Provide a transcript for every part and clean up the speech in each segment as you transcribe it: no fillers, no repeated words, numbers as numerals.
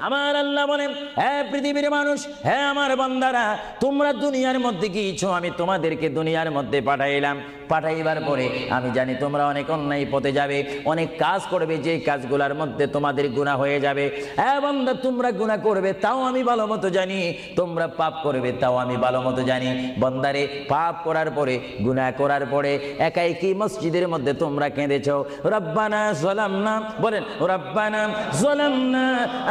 আমার আল্লাহ বলেন, হে পৃথিবীর মানুষ, হে আমার বান্দারা, তোমরা দুনিয়ার মধ্যে কি ইচ্ছো আমি তোমাদেরকে দুনিয়ার মধ্যে পাঠাইলাম। পাঠাইবার পরে আমি জানি তোমরা অনেক অন্যায় পথে যাবে, অনেক কাজ করবে, যে কাজগুলোর মধ্যে তোমাদের গুনাহ হয়ে যাবে। হ্যাঁ বান্দা, তোমরা গুনাহ করবে তাও আমি ভালো মতো জানি, তোমরা পাপ করবে তাও আমি ভালো মতো জানি। বান্দারে, পাপ করার পরে, গুনাহ করার পরে একাই কি মসজিদের মধ্যে তোমরা কেঁদেছো, রব্বানা যালামনা, বলেন রব্বানা যালামনা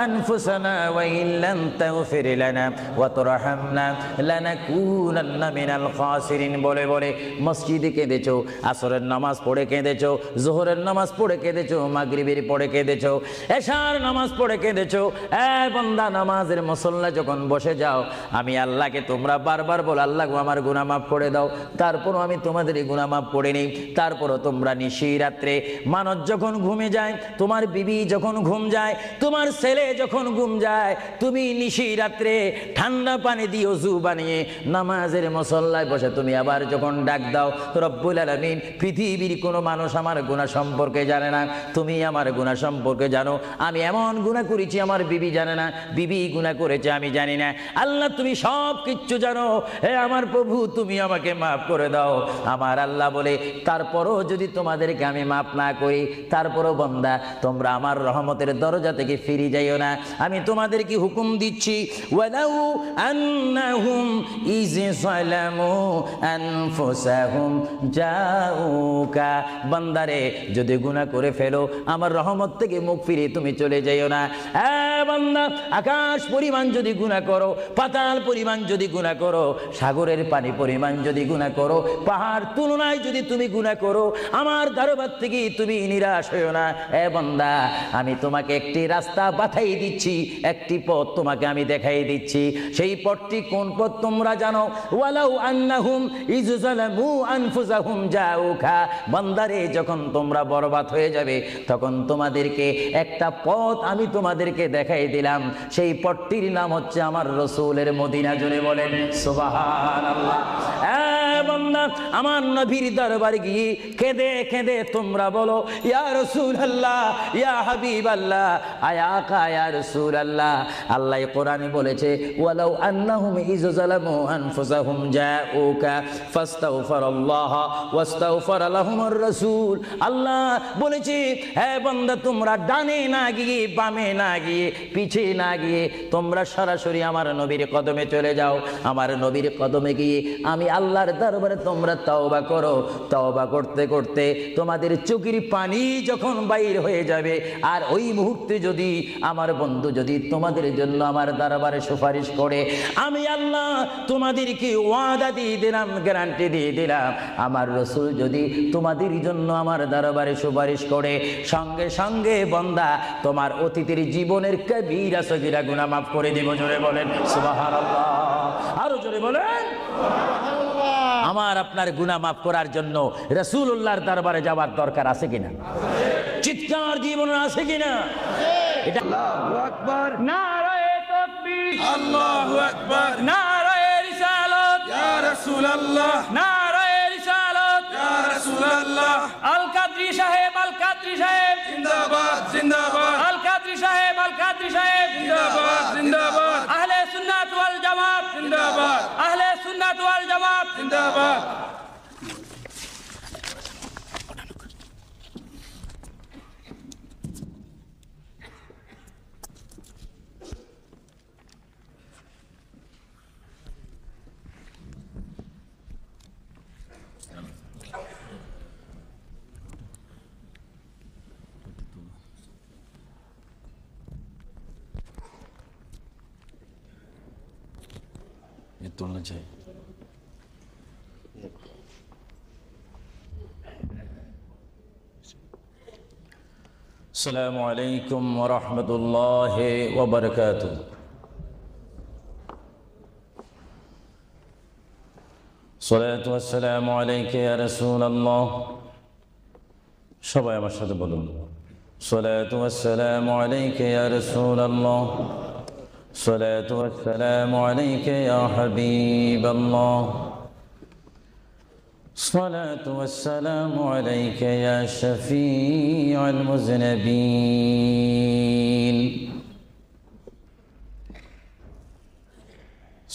আনফুসানা ওয়া ইল্লাম তাগফির লানা ওয়া তারহামনা লানাকুনান্না মিনাল খাসিরিন বলে বলে মসজিদে কেঁদেছো, আসরের নামাজ পড়ে কেঁদেছো, যোহরের নামাজ পড়ে কেঁদেছো, মাগরিবের পড়ে কেঁদেছো, এশার নামাজ পড়ে কেঁদেছো। বান্দা, নামাজের মুসল্লা যখন বসে যাও, আমি আল্লাহকে তোমরা বারবার বলো, আল্লাহ আমার গুনাহ মাফ করে দাও। তারপরও আমি তোমাদের এই গুনাহ মাফ করে নিই। তারপরও তোমরা নিশি রাত্রে, মানুষ যখন ঘুমে যায়, তোমার বিবি যখন ঘুম যায়, তোমার ছেলে যখন ঘুম যায়, তুমি নিশি রাত্রে ঠান্ডা পানি দিয়ে ওযু বানিয়ে নামাজের মুসল্লায় বসে তুমি আবার যখন ডাক দাও, রব্বুল আলামিন, পৃথিবীর কোনো মানুষ আমার গুনাহ সম্পর্কে জানে না, তুমি আমার গুনাহ সম্পর্কে জানো। আমি এমন গুনাহ করেছি আমার বিবি জানে না, বিবি গুনাহ করেছে আমি জানি না। আল্লাহ, তুমি সব কিচ্ছু জানো। হে আমার প্রভু, তুমি আমাকে মাফ করে দাও। আমার আল্লাহ বলে, তারপরও যদি তোমাদেরকে আমি মাফ না করি, তারপরও বান্দা তোমরা আমার রহমতের দরজা থেকে ফিরে যাইও না। আমি তোমাদেরকে হুকুম দিচ্ছি, ওয়ালাউ আন্নাহুম ইয যালামু আনফুসাহুম জাউকা, বান্দারে যদি গুনাহ করে ফেলো, আমার রহমত থেকে মুখ ফিরে তুমি চলে যাইও না। বান্দা, আকাশ পরিমাণ যদি গুনাহ করো, পাতাল পরিমাণ যদি গুনাহ করো, সাগরের পানি পরিমাণ যদি গুনাহ করো, পাহাড় তুলনায় যদি তুমি গুনাহ করো, আমার দরবার থেকে তুমি নিরাশ হইও না। বান্দা, আমি তোমাকে একটি রাস্তা বাতাই দিচ্ছি, একটি পথ তোমাকে আমি দেখাই দিচ্ছি। সেই পথটি কোন পথ তোমরা জানো? ওয়ালাউ আন্নাহুম ইয যালামু আনফুসাহুম জাউকা, বান্দারে, যখন তোমরা বরবাদ হয়ে যাবে, তখন তোমাদেরকে একটা পথ আমি তোমাদেরকে দেখাই দিলাম। সেই পথটির নাম হচ্ছে আমার রাসূলের মদিনা। জোরে বলেন সুবহানাল্লাহ। বান্দা, আমার নবীর দরবারে গিয়ে কেঁদে কেঁদে তোমরা বলো, ইয়া রাসূলুল্লাহ, ইয়া হাবিবাল্লাহ, আয়াকা ইয়া রাসূলুল্লাহ। আল্লাহ কোরআনে বলেছে, ওয়ালাউ আন্নাহুম ইয যালামু আনফুসাহুম জাউকা ফাস্তাগফিরুল্লাহ ওয়াস্তাগফারা লাহুমুর রাসূল। আল্লাহ বলেছে, হে বান্দা, তোমরা ডানে না গিয়ে, বামে না গিয়ে, পিছে না গিয়ে তোমরা সরাসরি আমার নবীর কদমে চলে যাও। আমার নবীর কদমে গিয়ে আমি আল্লাহর দরবারে তোমরা তওবা করো। তওবা করতে করতে তোমাদের চোখের পানি যখন বাইর হয়ে যাবে, আর ওই মুহূর্তে যদি আমার বন্ধু যদি তোমাদের জন্য আমার দরবারে সুপারিশ করে, আমি আল্লাহ তোমাদেরকে ওয়াদা দিয়ে দিলাম, গ্যারান্টি দিয়ে দিলাম, আমার রাসূল যদি তোমাদের জন্য আমার দরবারে সুপারিশ করে, সঙ্গে সঙ্গে বান্দা তোমার অতীতের জীবনের কবিরা সগীরা গুনাহ মাফ করে দেব। জোরে বলেন সুবহানাল্লাহ। আরো জোরে বলেন সুবহানাল্লাহ। আমার আপনার গুনাহ মাফ করার জন্য রাসূলুল্লাহর দরবারে যাওয়ার দরকার আছে কিনা? চিৎকার জীবন আছে কিনা? এটা আল্লাহু আকবার, নারায়ে তাকবীর, আল্লাহু আকবার, নারায়ে রিসালাত, ইয়া রাসূলুল্লাহ, নারায়ে রিসালাত, ইয়া রাসূলুল্লাহ। আল কাদরি সাহেব, আল কাদরি সাহেব জিন্দাবাদ, জিন্দাবাদ। আল কাদরি সাহেব, আল কাদরি সাহেব জিন্দাবাদ, জিন্দাবাদ। আহলে সুন্নাত ওয়াল জামাত জিন্দাবাদ, আহলে সুন্নাত ওয়াল জামাত জিন্দাবাদ। तुलना चाहिए। अस्सलामु अलैकुम व रहमतुल्लाहि व बरकातुहू। सलातु वस्सलामु अलैका या रसूलल्लाह। সবাই আমার সাথে বলুন, सलातु वस्सलामु अलैका या रसूलल्लाह, सलातु वस्सलामु अलैका या हबीबल्लाह, सलातु वस्सलामु अलैका या शफीअल मुज़निबीन।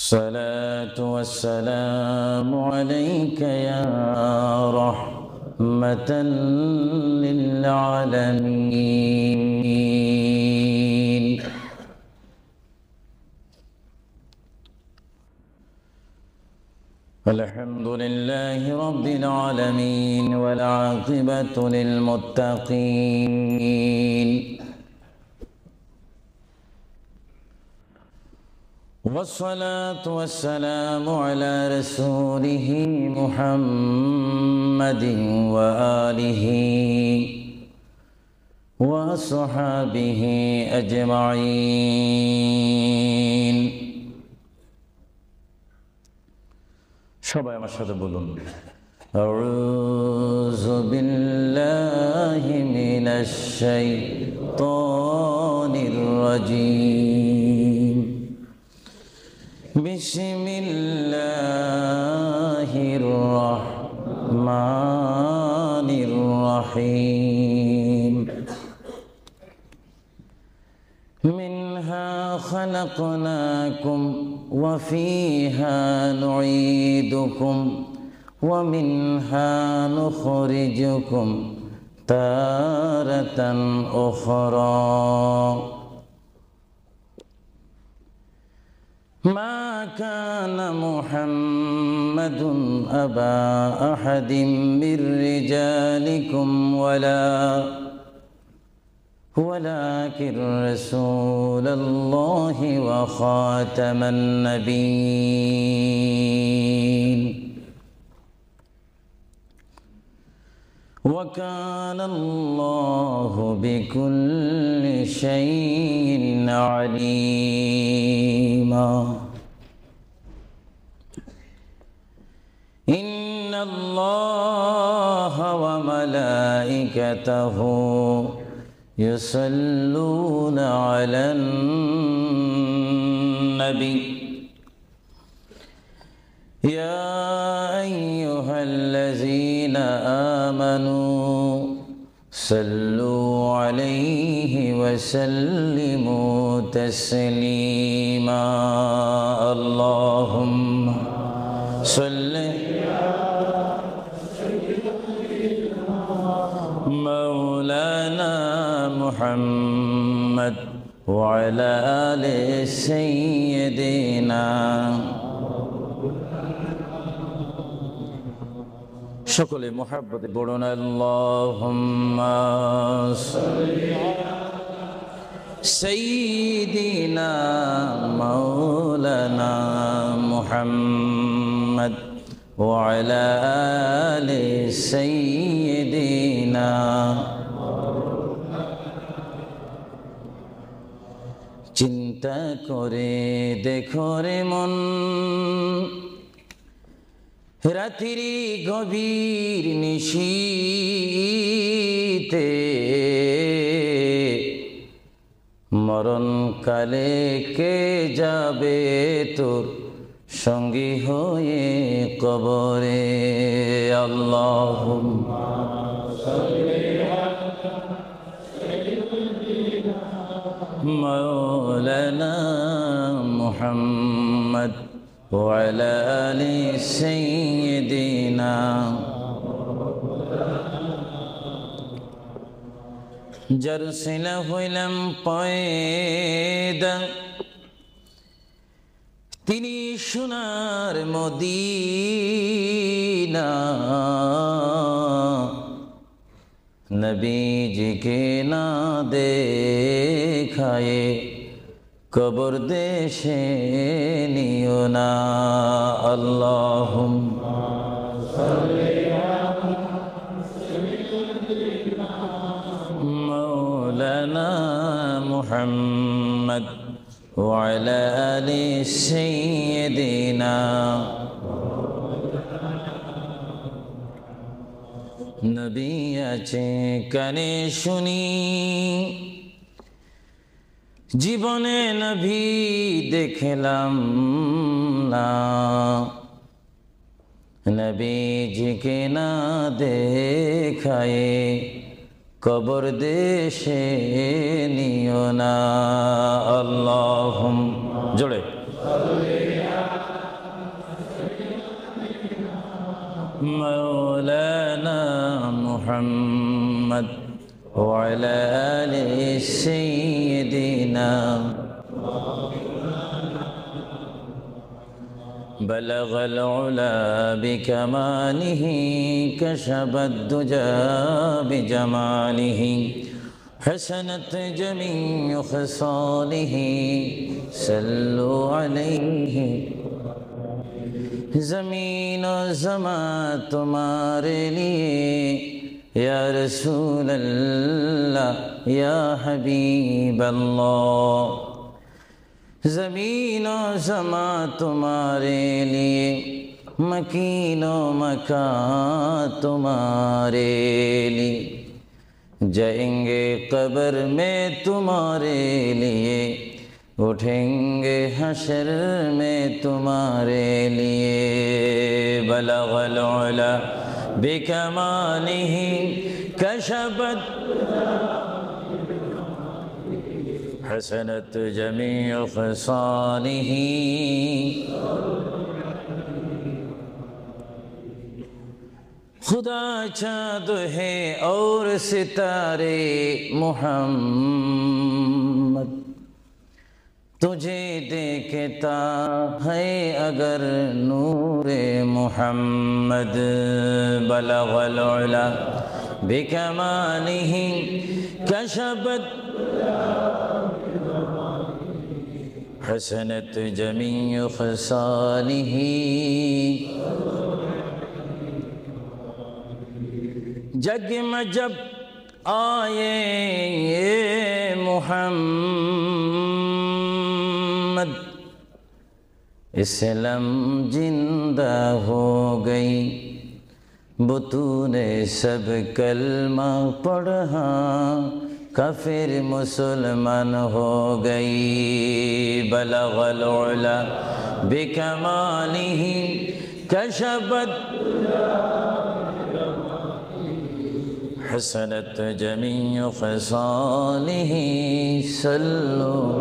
الصلاة والسلام عليك يا رحمة للعالمين الحمد لله رب العالمين والعاقبة للمتقين والصلاة والسلام على رسوله محمد وآله وصحابه أجمعين সবাই আমার সাথে বলুন আউযু বিল্লাহি মিনাশ শাইতানির রাজীম বিসমিল্লাহির রহমানির রহিম মিনহা খালাকনাকুম ওয়া ফিহা নুঈদুকুম ওয়া মিনহা নুখরিজুকুম তারাতান উখরা ما كان محمد أبا أحد من رجالكم ولكن رسول الله وخاتم النبيين وكان الله بكل شيء عليما إن الله وملائكته يصلون على النبي يا أيها الذين آمنوا صلوا عليه وسلموا تسليما اللهم صل مولانا محمد وعلى آل سيدنا সকলে মুহাব্বতে পড়ুন আল্লাহুম্মা সাল্লি আলা সাইয়্যিদিনা মাওলানা মুহাম্মদ ওয়া আলা আলি সাইয়্যিদিনা চিন্তা করে দেখো রে মন রাত্রি গভীর নিশীতে মরণ কালে কে যাবে তোর সঙ্গী হয়ে কবরে আল্লাহুম্মা সাল্লি আলা সাইয়্যিদিনা মাওলানা মুহাম্মদ وعلى آل سيدنا جرسل হইলাম পয়দা তিনি সোনার মদিনা নবীজিকে না দেখায়ে কবর দেশে নিও না আল্লাহুম্মা সাল্লি আলা সাইয়্যিদিনা মাওলানা মুহাম্মদ ওয়া আলা আলি সাইয়্যিদিনা নবী আছে কানে শুনি জীবনে নবী দেখলাম না নবীজিকে না দেখায়ে কবর দেশে নিও না আল্লাহুম্মা জোরে مولانا محمد وعلى آل سيدنا بلغ العلا بكماله كشف الدجى بجماله حسنت جميع خصاله صلوا عليه زمین و زمان تمہارے لیے یا رسول اللہ یا حبیب اللہ زمین و زمان تمہارے لیے مکین و مکان تمہارے لیے جائیں گے قبر میں تمہارے لیے اٹھیں گے حشر میں تمہارے لیے بلغ العلا بکمالہ کشفت حسنت جمیع خصالہ خدا چاند ہے اور ستارے محمد تجھے دیکھتا ہے اگر نور محمد بلغ العلا بکمالہ کشفت حسنت جمیع خصالہ جگ میں جب آئے محمد اسلام زندہ ہو گئی بطون سب کلمہ پڑھا کافر مسلمان ہو گئی بلغ العلا بکمالہ کشفت حسنت جمیع خصالہ صلوا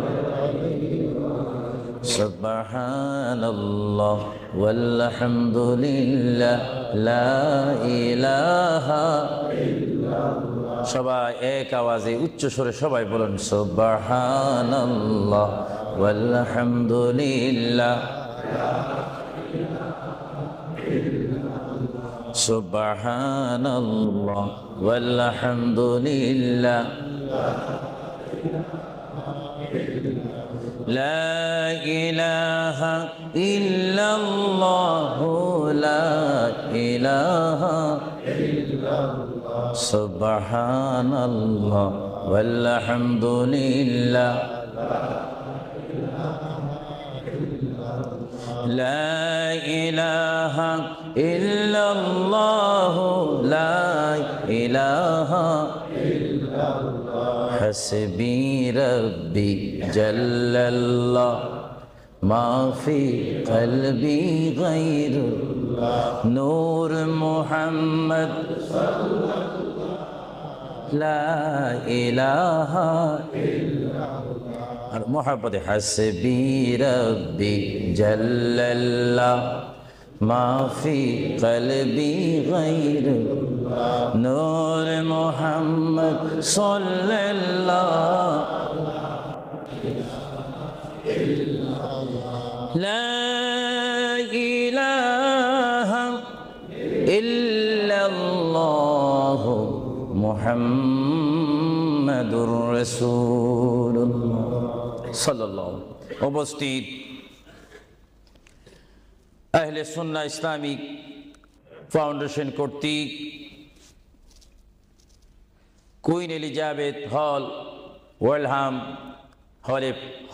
سبحان اللہ والحمد للہ لا الہ সবাই এক আওয়াজে উচ্চ স্বরে সবাই বলুন সুবহানাল্লাহ ওয়ালহামদুলিল্লাহ সুবহানাল্লাহ ওয়ালহামদুলিল্লাহ লা ইলাহা ইল্লাল্লাহ লা ইলাহা ইল্লাল্লাহ সুবহানাল্লাহ ওয়ালহামদুলিল্লাহ لا إله إلا الله لا إله إلا الله حسبي ربي جل الله ما في قلبي غير الله نور محمد لا إله إلا الله محبت حسبي ربي جل الله ما في قلبي غير نور محمد صلى الله لا إله إلا الله محمد رسول الله সাল্লাল্লাহু উপস্থিত আহলে সুন্নাহ ইসলামিক ফাউন্ডেশন কর্তৃক কুইন এলিজাবেথ হল ওয়েলহাম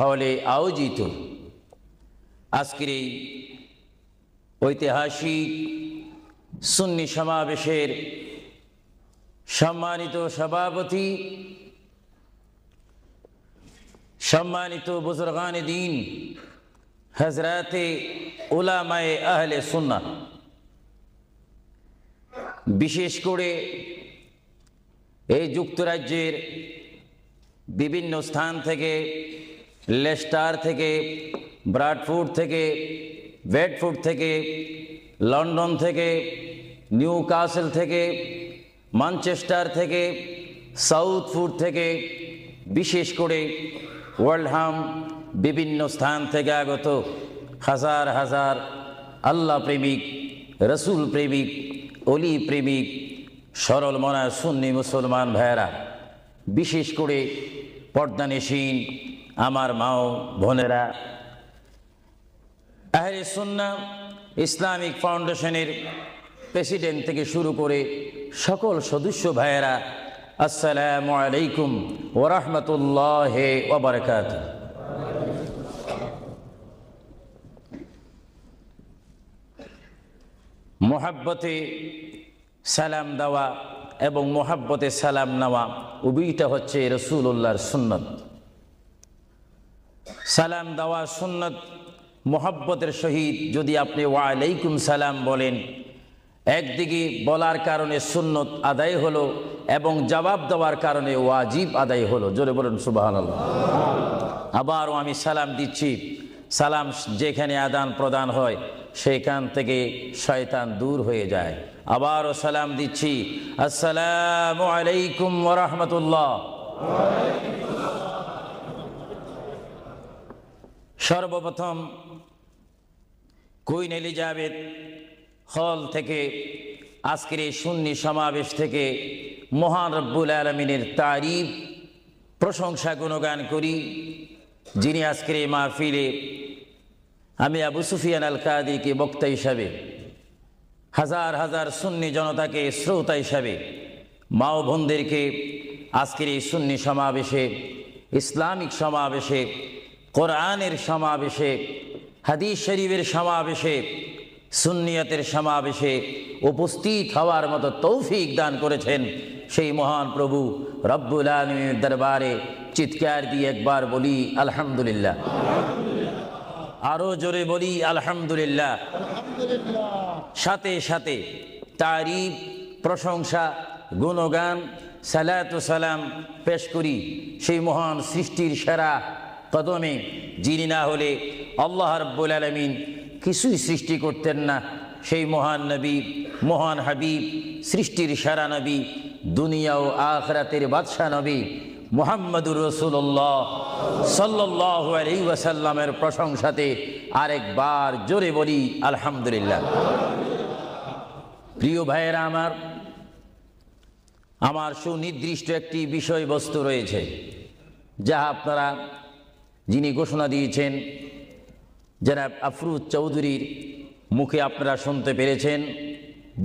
হলে আয়োজিত আজকের এই ঐতিহাসিক সুন্নি সমাবেশের সম্মানিত সভাপতি সম্মানিত বুজুর্গান দ্বীন হযরতে উলামায়ে আহলে সুন্নাহ বিশেষ করে এই যুক্তরাজ্যের বিভিন্ন স্থান থেকে লেস্টার থেকে ব্রাডফোর্ড থেকে বেডফোর্ড থেকে লন্ডন থেকে নিউ কাসেল থেকে, ম্যানচেস্টার থেকে, সাউথফুড থেকে, বিশেষ করে ওয়ার্ল্ডহাম বিভিন্ন স্থান থেকে আগত হাজার হাজার আল্লাহ প্রেমিক, রসুল প্রেমিক, অলি প্রেমিক, সরল মনা সুন্নি মুসলমান ভাইয়েরা, বিশেষ করে পর্দানিসীন আমার মাও বোনেরা, আহলে সুন্নাহ ইসলামিক ফাউন্ডেশনের প্রেসিডেন্ট থেকে শুরু করে সকল সদস্য ভাইয়েরা, আসসালামু আলাইকুম ওয়া রাহমাতুল্লাহি ওয়া বারাকাতুহু। মোহাব্বতে সালাম দেওয়া এবং মোহাব্বতে সালাম নেওয়া উভয়টা হচ্ছে রাসূলুল্লাহর সুন্নত। সালাম দেওয়া সুন্নত, মোহাব্বতের সহিত যদি আপনি ওয়া আলাইকুম সালাম বলেন, একদিকে বলার কারণে সুন্নত আদায় হলো এবং জবাব দেওয়ার কারণে ওয়াজিব আদায় হলো। জোরে বলুন সুবহানাল্লাহ। আবারও আমি সালাম দিচ্ছি, সালাম যেখানে আদান প্রদান হয় সেখান থেকে শয়তান দূর হয়ে যায়। আবারও সালাম দিচ্ছি, আসসালামু আলাইকুম ওয়া রাহমাতুল্লাহ। সর্বপ্রথম কুইন এলিজাবেথ হল থেকে আজকের এই সুন্নি সমাবেশ থেকে মহান রব্বুল আলামিনের তারিফ, প্রশংসা, গুণগান করি, যিনি আজকের এই মাহফিলে আমি আবু সুফিয়ান আল কাদিকে বক্তা হিসাবে, হাজার হাজার সুন্নি জনতাকে শ্রোতা হিসাবে, মা ও বোনদেরকে আজকের এই সুন্নি সমাবেশে, ইসলামিক সমাবেশে, কোরআনের সমাবেশে, হাদিস শরীফের সমাবেশে, সুন্নিয়তের সমাবেশে উপস্থিত হওয়ার মতো তৌফিক দান করেছেন সেই মহান প্রভু রব্বুল আলামিনের দরবারে চিৎকার দিয়ে একবার বলি আলহামদুলিল্লাহ। আরো জোরে বলি আলহামদুলিল্লাহ। সাথে সাথে তারিফ, প্রশংসা, গুণগান, সালাত ও সালাম পেশ করি সেই মহান সৃষ্টির সেরা কদমে, যিনি না হলে আল্লাহ রাব্বুল আলামিন কিছুই সৃষ্টি করতেন না, সেই মহান নবী, মহান হাবিব, সৃষ্টির সেরা নবী, দুনিয়া ও আখিরাতের বাদশা নবী মুহাম্মদুর রাসূলুল্লাহ সাল্লাল্লাহু আলাইহি ওয়াসাল্লামের প্রশংসাতে আরেকবার জোরে বলি আলহামদুলিল্লাহ। প্রিয় ভাইয়েরা আমার সুনির্দিষ্ট একটি বিষয়বস্তু রয়েছে, যা আপনারা, যিনি ঘোষণা দিয়েছেন জনাব আফরুজ চৌধুরীর মুখে আপনারা শুনতে পেরেছেন।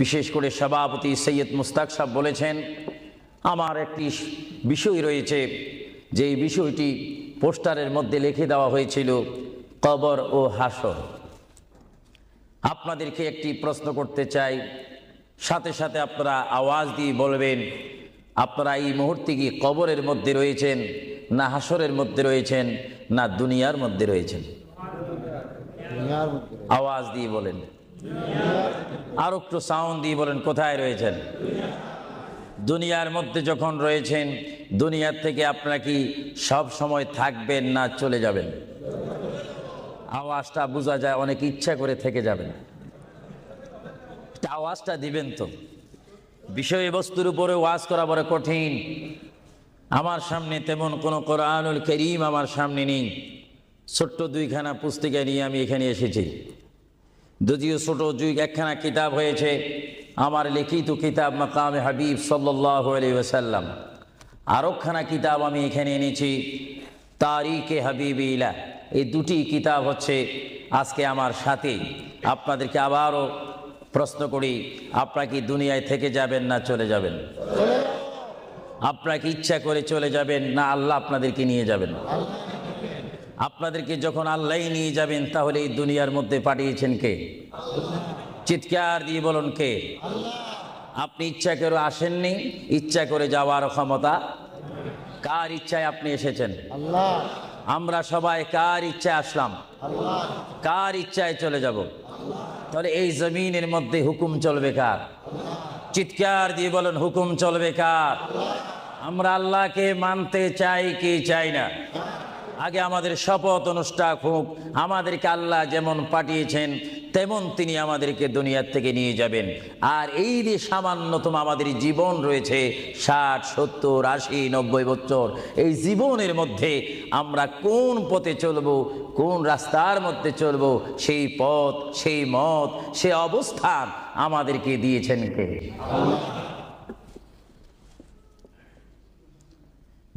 বিশেষ করে সভাপতি সৈয়দ মুস্তাক সাহেব বলেছেন, আমার একটি বিষয় রয়েছে, যেই বিষয়টি পোস্টারের মধ্যে লিখে দেওয়া হয়েছিল, কবর ও হাসর। আপনাদেরকে একটি প্রশ্ন করতে চাই, সাথে সাথে আপনারা আওয়াজ দিয়ে বলবেন, আপনারা এই মুহূর্তে কি কবরের মধ্যে রয়েছেন, না হাসরের মধ্যে রয়েছেন, না দুনিয়ার মধ্যে রয়েছেন? আওয়াজ দিয়ে বলেন, আর একটু সাউন্ড দিয়ে বলেন, কোথায় রয়েছেন? দুনিয়ার মধ্যে যখন রয়েছেন, দুনিয়ার থেকে আপনারা কি সব সময় থাকবেন না চলে যাবেন? আওয়াজটা বোঝা যায়, অনেক ইচ্ছা করে থেকে যাবেন। আওয়াজটা দিবেন তো। বিষয়বস্তুর উপরে ওয়াজ করা বড় কঠিন। আমার সামনে তেমন কোনো কোরআনুল কারীম আমার সামনে নেই। ছোট্ট দুইখানা পুস্তিকা নিয়ে আমি এখানে এসেছি। যদিও ছোট একখানা কিতাব হয়েছে, আমার লিখিত কিতাব মাকামে হাবিব সাল্লাল্লাহু আলাইহি ওয়াসাল্লাম। আরেকখানা কিতাব আমি এখানে এনেছি, তারিকে হাবিবিল্লাহ। এই দুটি কিতাব হচ্ছে আজকে আমার সাথে। আপনাদেরকে আবারও প্রশ্ন করি, আপনারা কি দুনিয়ায় থেকে যাবেন না চলে যাবেন? আপনারা কি ইচ্ছা করে চলে যাবেন, না আল্লাহ আপনাদেরকে নিয়ে যাবেন? আপনাদেরকে যখন আল্লাহ নিয়ে যাবেন, তাহলে এই দুনিয়ার মধ্যে পাঠিয়েছেন কে? চিৎকার দিয়ে বলুন, কে? আপনি ইচ্ছা করে আসেননি, ইচ্ছা করে যাওয়ার ক্ষমতা কার ইচ্ছায় আপনি এসেছেন? আল্লাহ। আমরা সবাই কার ইচ্ছায় আসলাম? আল্লাহ। কার ইচ্ছায় চলে যাব? তাহলে এই জমিনের মধ্যে হুকুম চলবে কার? চিৎকার দিয়ে বলেন, হুকুম চলবে কার? আমরা আল্লাহকে মানতে চাই কি চাই না? আগে আমাদের শপথ অনুষ্ঠান হোক, আমাদেরকে আল্লাহ যেমন পাঠিয়েছেন তেমন তিনি আমাদেরকে দুনিয়ার থেকে নিয়ে যাবেন। আর এই যে সামান্যতম আমাদের জীবন রয়েছে 60, 70, 80, 90 বছর, এই জীবনের মধ্যে আমরা কোন পথে চলবো, কোন রাস্তার মধ্যে চলবো, সেই পথ, সেই মত, সেই অবস্থান আমাদেরকে দিয়েছেন কে?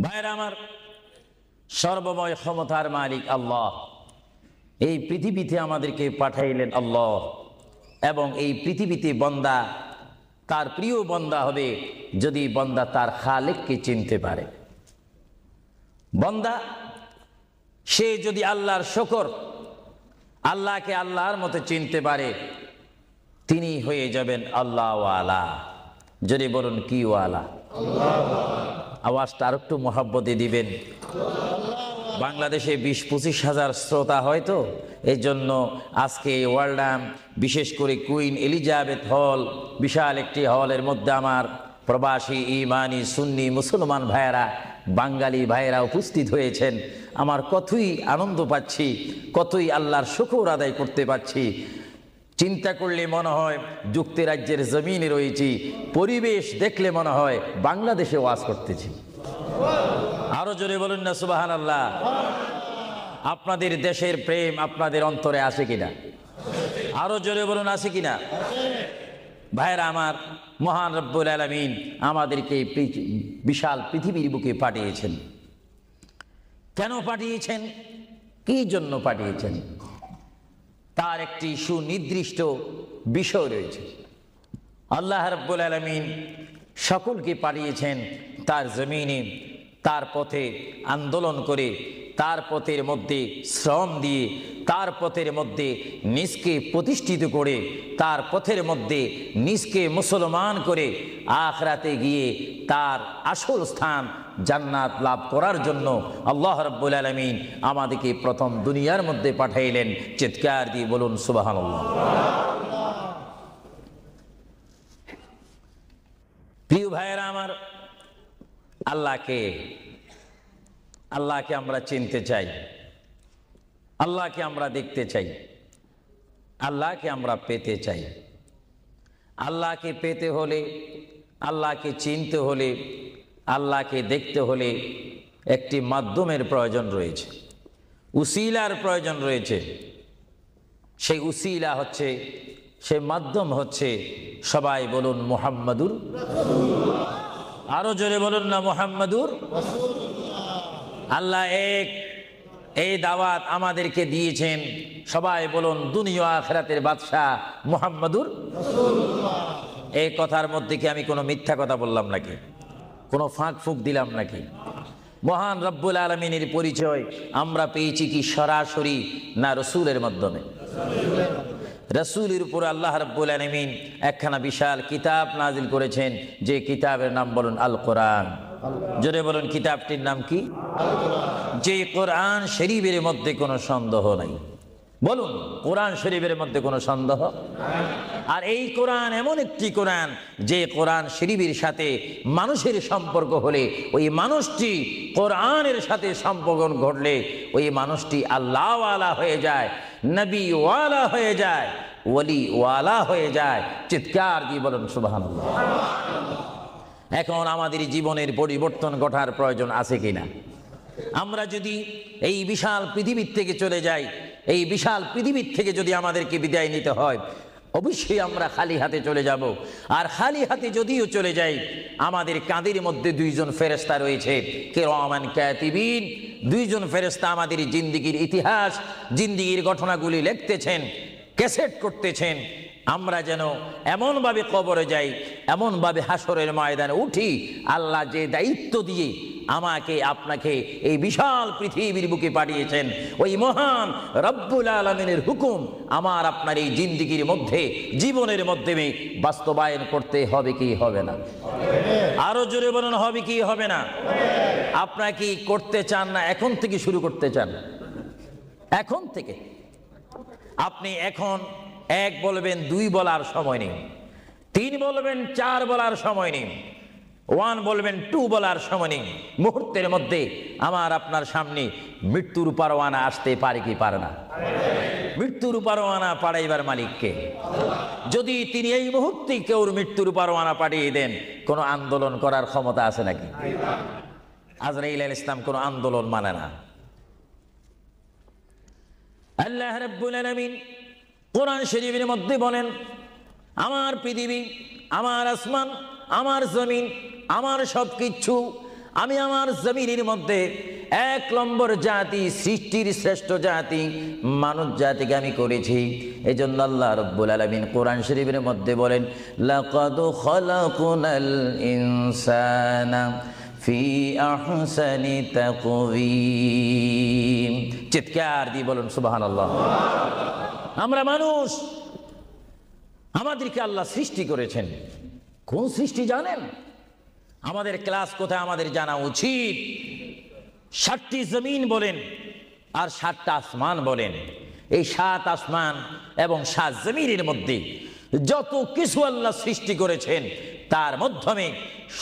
ভাইরা আমার, সর্বময় ক্ষমতার মালিক আল্লাহ এই পৃথিবীতে আমাদেরকে পাঠাইলেন আল্লাহ, এবং এই পৃথিবীতে বান্দা তার প্রিয় বান্দা হবে যদি বান্দা তার খালেককে চিনতে পারে। বান্দা সে যদি আল্লাহর শুকর, আল্লাহকে আল্লাহর মতো চিনতে পারে, তিনি হয়ে যাবেন আল্লাহ ওয়ালা। যদি বলুন কি ওয়ালা? আওয়াজটা আর একটু মহব্বতে দিবেন। বাংলাদেশে 20-25 হাজার শ্রোতা হয়তো, এই জন্য আজকে ওয়ার্ল্ডাম, বিশেষ করে কুইন এলিজাবেথ হল, বিশাল একটি হলের মধ্যে আমার প্রবাসী ইমানি সুন্নি মুসলমান ভাইয়েরা, বাঙালি ভাইয়েরা উপস্থিত হয়েছেন। আমার কতই আনন্দ পাচ্ছি, কতই আল্লাহর শুকর আদায় করতে পারছি। চিন্তা করলে মনে হয় যুক্তরাজ্যের জমিনে রয়েছি, পরিবেশ দেখলে মনে হয় বাংলাদেশে ওয়াজ করতেছি। আরো জোরে বলুন না সুবহানাল্লাহ। আপনাদের দেশের প্রেম আপনাদের অন্তরে আছে কিনা? আরো জোরে বলুন আছে কিনা? ভাইরা আমার, মহান রব্বুল আলামিন আমাদেরকে বিশাল পৃথিবীর বুকে পাঠিয়েছেন। কেন পাঠিয়েছেন? কি জন্য পাঠিয়েছেন? তার একটি সুনির্দিষ্ট বিষয় রয়েছে। আল্লাহ রাব্বুল আলামিন সকলকে পাঠিয়েছেন তার জমিনে, তার পথে আন্দোলন করে, তার পথের মধ্যে শ্রম দিয়ে, তার পথের মধ্যে নিজকে প্রতিষ্ঠিত করে, তার পথের মধ্যে নিজকে মুসলমান করে আখিরাতে গিয়ে তার আসল স্থান জান্নাত লাভ করার জন্য আল্লাহ রাব্বুল আলামিন আমাদেরকে প্রথম দুনিয়ার মধ্যে পাঠাইলেন। চিৎকার দিয়ে বলুন সুবহানাল্লাহ। প্রিয় ভাইয়েরা আমার, আল্লাহকে আমরা চিনতে চাই, আল্লাহকে আমরা দেখতে চাই, আল্লাহকে আমরা পেতে চাই। আল্লাহকে পেতে হলে, আল্লাহকে চিনতে হলে, আল্লাহকে দেখতে হলে একটি মাধ্যমের প্রয়োজন রয়েছে, উসিলার প্রয়োজন রয়েছে। সেই উসিলা হচ্ছে, সেই মাধ্যম হচ্ছে, সবাই বলুন মুহাম্মাদুর রাসূলুল্লাহ। আরো জোরে বলুন না মুহাম্মাদুর রাসূলুল্লাহ। আল্লাহ এক, এই দাওয়াত আমাদেরকে দিয়েছেন। সবাই বলুন দুনিয়া আখিরাতের বাদশা মুহাম্মাদুর রাসূলুল্লাহ। এই কথার মধ্যে কি আমি কোনো মিথ্যা কথা বললাম নাকি? কোনো ফাঁক ফুক দিলাম নাকি? মহান রব্বুল আলামিনের পরিচয় আমরা পেয়েছি কি সরাসরি, না রসুলের মাধ্যমে? রসুলের উপর আল্লাহ রব্বুল আলামিন একখানা বিশাল কিতাব নাজিল করেছেন, যে কিতাবের নাম বলুন আল কোরআন। জোরে বলুন কিতাবটির নাম কি? যে কোরআন শরীফের মধ্যে কোনো সন্দেহ নাই। বলুন কোরআন শরীফের মধ্যে কোনো সন্দেহ? আর এই কোরআন এমন একটি কোরআন, যে কোরআন শরীফের সাথে মানুষের সম্পর্ক হলে, ওই মানুষটি কোরআনের সাথে সম্পর্ক ঘটলে ওই মানুষটি আল্লাহ ওয়ালা হয়ে যায়, নবী ওয়ালা হয়ে যায়, ওলি ওয়ালা হয়ে যায়। চিৎকার দিয়ে বলুন সুবহানাল্লাহ। এখন আমাদের জীবনের পরিবর্তন ঘটার প্রয়োজন আছে কিনা? আমরা যদি এই বিশাল পৃথিবীর থেকে চলে যাই, এই বিশাল পৃথিবীর থেকে যদি আমাদেরকে বিদায় নিতে হয়, অবশ্যই আমরা খালি হাতে চলে যাব। আর খালি হাতে যদিও চলে যাই, আমাদের কাঁধের মধ্যে দুইজন ফেরেশতা রয়েছে, কিরামান কাতিবিন। দুইজন ফেরেশতা আমাদের জিন্দেগির ইতিহাস, জিন্দেগির ঘটনাগুলি লিখতেছেন, ক্যাসেট করতেছেন। আমরা যেন এমনভাবে কবরে যাই, এমনভাবে হাসরের ময়দানে উঠি, আল্লাহ যে দায়িত্ব দিয়ে আমাকে আপনাকে এই বিশাল পৃথিবীর বুকে পাঠিয়েছেন, ওই মহান রব্বুল আলামিনের হুকুম আমার আপনার এই জিন্দেগির মধ্যে, জীবনের মাধ্যমে বাস্তবায়ন করতে হবে কি হবে না? আরো জোরে বলুন হবে কি হবে না? আপনারা কি করতে চান, না এখন থেকে শুরু করতে চান? এখন থেকে আপনি এখন এক বলবেন, দুই বলার সময় নেই, তিন বলবেন, চার বলার সময় নেই। ওয়ান বলবেন, টু বলার সময় মুহূর্তের মধ্যে আমার আপনার সামনে মৃত্যুর পরোয়ানা আসতে পারে কি পারে না? মৃত্যুর পরোয়ানা পাঠাইবার মালিককে। যদি তিনি এই মুহূর্তে কেউ মৃত্যুর পরোয়ানা পাঠিয়ে দেন, কোন আন্দোলন করার ক্ষমতা আছে নাকি? আজরাইল আলাইহিস সালাম কোন আন্দোলন মানে না। আল্লাহ রাব্বুল আলামিন কোরআন শরীফের মধ্যে বলেন, আমার পৃথিবী, আমার আসমান, আমার জমিন, আমার সবকিছু, আমি আমার জমিনের মধ্যে এক নম্বর জাতি, সৃষ্টির শ্রেষ্ঠ জাতি মানব জাতিকে আমি করেছি। এই জন্য আল্লাহ রাব্বুল আলামিন কোরআন শরীফের মধ্যে বলেন, লাকাদ খালাকনাল ইনসানা ফি আহসানি তাকওয়িম। চিৎকার দিয়ে বলুন সুবহানাল্লাহ। আমরা মানুষ, আমাদেরকে আল্লাহ সৃষ্টি করেছেন। কোন সৃষ্টি জানেন? আমাদের ক্লাস কোথায় আমাদের জানা উচিত। 7টি জমিন বলেন আর 7টা আসমান বলেন। এই 7 আসমান এবং 7 জমিনের মধ্যে যত কিছু আল্লাহ সৃষ্টি করেছেন, তার মাধ্যমে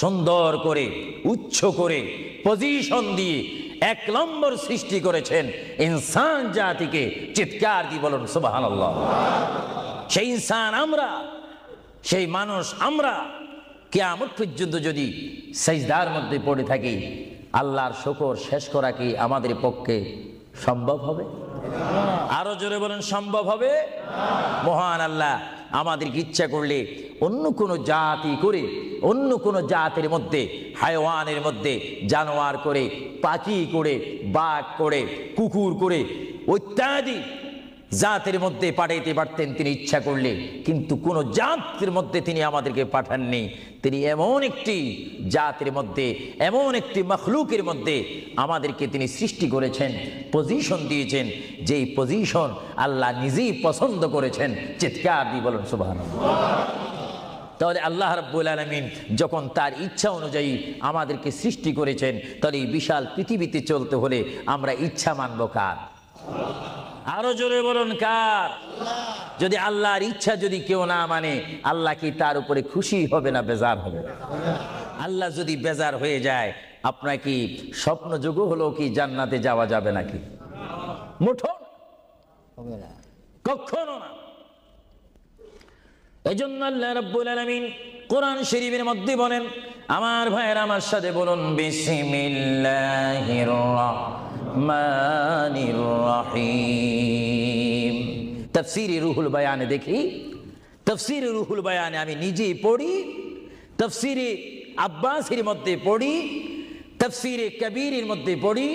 সুন্দর করে, উচ্চ করে, পজিশন দিয়ে 1 নম্বর সৃষ্টি করেছেন ইনসান জাতিকে। চিৎকার দিয়ে বলুন সুবহানাল্লাহ। সেই ইনসান আমরা, সেই মানুষ আমরা, কিয়ামত পর্যন্ত যদি সিজদার মধ্যে পড়ে থাকি, আল্লাহর শুকর শেষ করা কি আমাদের পক্ষে সম্ভব হবে? আরো জোরে বলেন, সম্ভব হবে? মহান আল্লাহ আমাদেরকে ইচ্ছা করলে অন্য কোনো জাতি করে, অন্য কোনো জাতের মধ্যে, হায়াওয়ানের মধ্যে জানোয়ার করে, পাখি করে, বাঘ করে, কুকুর করে, ইত্যাদি জাতের মধ্যে পাঠাইতে পারতেন তিনি ইচ্ছা করলে। কিন্তু কোন জাতের মধ্যে তিনি আমাদেরকে পাঠাননি। তিনি এমন একটি জাতের মধ্যে, এমন একটি মখলুকের মধ্যে আমাদেরকে তিনি সৃষ্টি করেছেন, পজিশন দিয়েছেন, যেই পজিশন আল্লাহ নিজেই পছন্দ করেছেন। চিৎকার দিয়ে বলুন সুবহানাল্লাহ। তাহলে আল্লাহ রাব্বুল আলামিন যখন তার ইচ্ছা অনুযায়ী আমাদেরকে সৃষ্টি করেছেন, তাহলে এই বিশাল পৃথিবীতে চলতে হলে আমরা ইচ্ছা মানব কার? আরো জোরে বলুন কার? যদি আল্লাহর ইচ্ছা যদি কেউ না মানে, আল্লাহ কি তার উপরে খুশি হবে না বেজার হবে? আল্লাহ যদি বেজার হয়ে যায়, আপনার কি স্বপ্ন যোগ হলো কি জান্নাতে যাওয়া যাবে নাকি? মুঠো হবে না, কখনো না। এজন্য আল্লাহ রাব্বুল আলামিন কোরআন শরীফের মধ্যে বলেন, আমার ভাইয়েরা আমার সাথে বলুন, বিসমিল্লাহির রাহমানির রহিম। তাফসীরে রুহুল বায়ানে দেখি, তাফসীরে রুহুল বায়ানে আমি নিজেই পড়ি, তাফসীরে আব্বাসীর মধ্যে পড়ি, তাফসীরে কবীরের মধ্যে পড়ি।